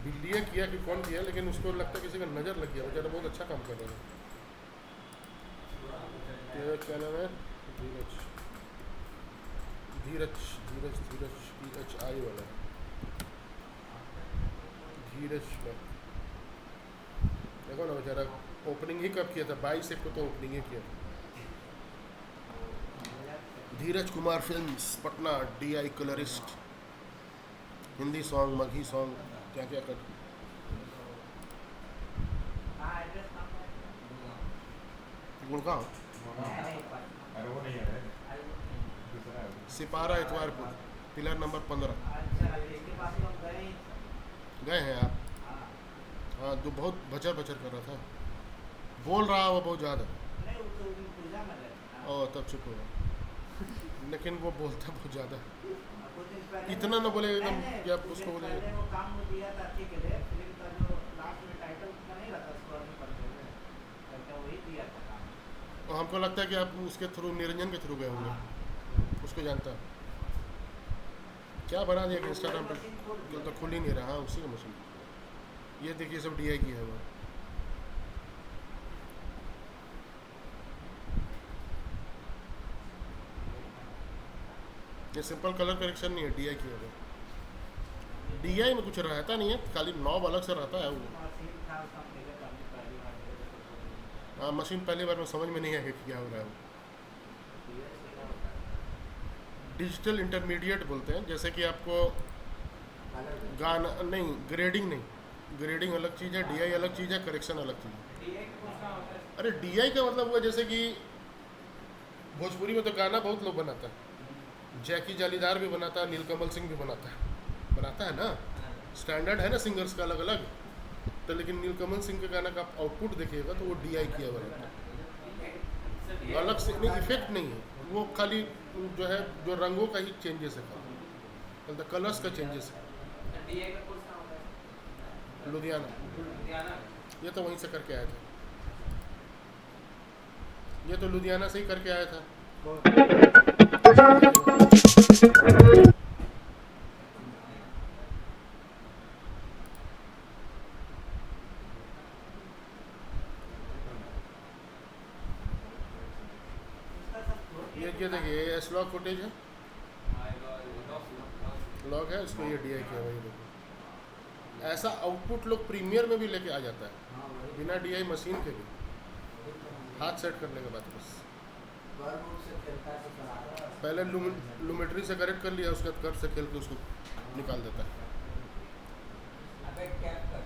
बिल्लिया किया कि कौन किया, लेकिन उसको लगता किसी का नज़र लग गया, बेचारा बहुत अच्छा काम कर रहा था। क्या नाम है? धीरज धीरज धीरज धीरज PHI वाला धीरज। देखो ना बेचारा ओपनिंग ही कब किया था, 22 को तो ओपनिंग ही किया था। Dheeraj Kumar Films Patna, DI colourist, Hindi song, Magahi song, क्या क्या कर। हाँ एड्रेस कहाँ पर है? गुड़गांव, नहीं पटना। अरे वो नहीं है, अरे वो नहीं। दूसरा है वो। Sipara Itwarpur, pillar number 15। अच्छा इसके पास तो हम गए ही। गए हैं आप? हाँ हाँ, जो बहुत भचर भचर कर रहा था, बोल रहा वो बहुत ज़्यादा, नहीं वो तो पूजा में गए थे ना। और तब चुप हुआ, लेकिन वो बोलता बहुत ज़्यादा। कुछ दिन पहले इतना ना बोले एकदम नहीं, कि आप कुछ उसको दिन बोले। पहले वो काम वो दिया था अच्छी के लिए, फिल्म का जो लास्ट में टाइटल का नहीं रहता स्कोर में पढ़ते हुए, तो वही दिया था काम। और हमको लगता है कि आप उसके थ्रू, निरंजन के थ्रू गए होंगे, हाँ। उसको जानता है। क्या बना दिया कि इंस्टाग्राम पर कल तो खुल ही नहीं रहा, उसी का मशीन। ये देखिए सब DI की है वो। ये सिंपल कलर करेक्शन नहीं है, DI की है वो। DI में कुछ रहता नहीं है, खाली नॉब अलग से रहता है वो। मशीन था उसका मेरे काफी पहली बार मेरे को हाँ, मशीन पहली बार में समझ में नहीं आया कि क्या हो रहा है वो। डिजिटल इंटरमीडिएट बोलते हैं, जैसे कि आपको गाना नहीं, ग्रेडिंग नहीं, ग्रेडिंग अलग चीज़ है, DI अलग चीज़ है, करेक्शन अलग चीज़ है। DI का कुछ काम होता है। अरे DI का मतलब हुआ जैसे कि भोजपुरी में तो गाना बहुत लोग बनाता है, जैकी जालीदार भी बनाता है, नीलकमल सिंह भी बनाता है ना, स्टैंडर्ड है ना सिंगर्स का अलग अलग। तो लेकिन नीलकमल सिंह के गाना का आप आउटपुट देखिएगा तो वो DI किया हुआ रहता है, अलग से नहीं, इफेक्ट नहीं है वो, खाली जो है जो रंगों का ही चेंजेस है, कलर्स का चेंजेस है। DI का कुछ काम होता है। लुधियाना, लुधियाना ये तो वहीं से करके आया था, ये तो लुधियाना से ही करके आया था। ये देखिए, ये S-Log फुटेज है, लॉग है, इसको ये DI किया हुआ है, देखो। ऐसा आउटपुट लोग प्रीमियर में भी लेके आ जाता है, बिना DI मशीन के भी, हाथ सेट करने के बाद बस। पहले लूमेट्री से करेक्ट कर लिया, उसके बाद कर्व से खेल के उसको निकाल देता है। अबे क्या कर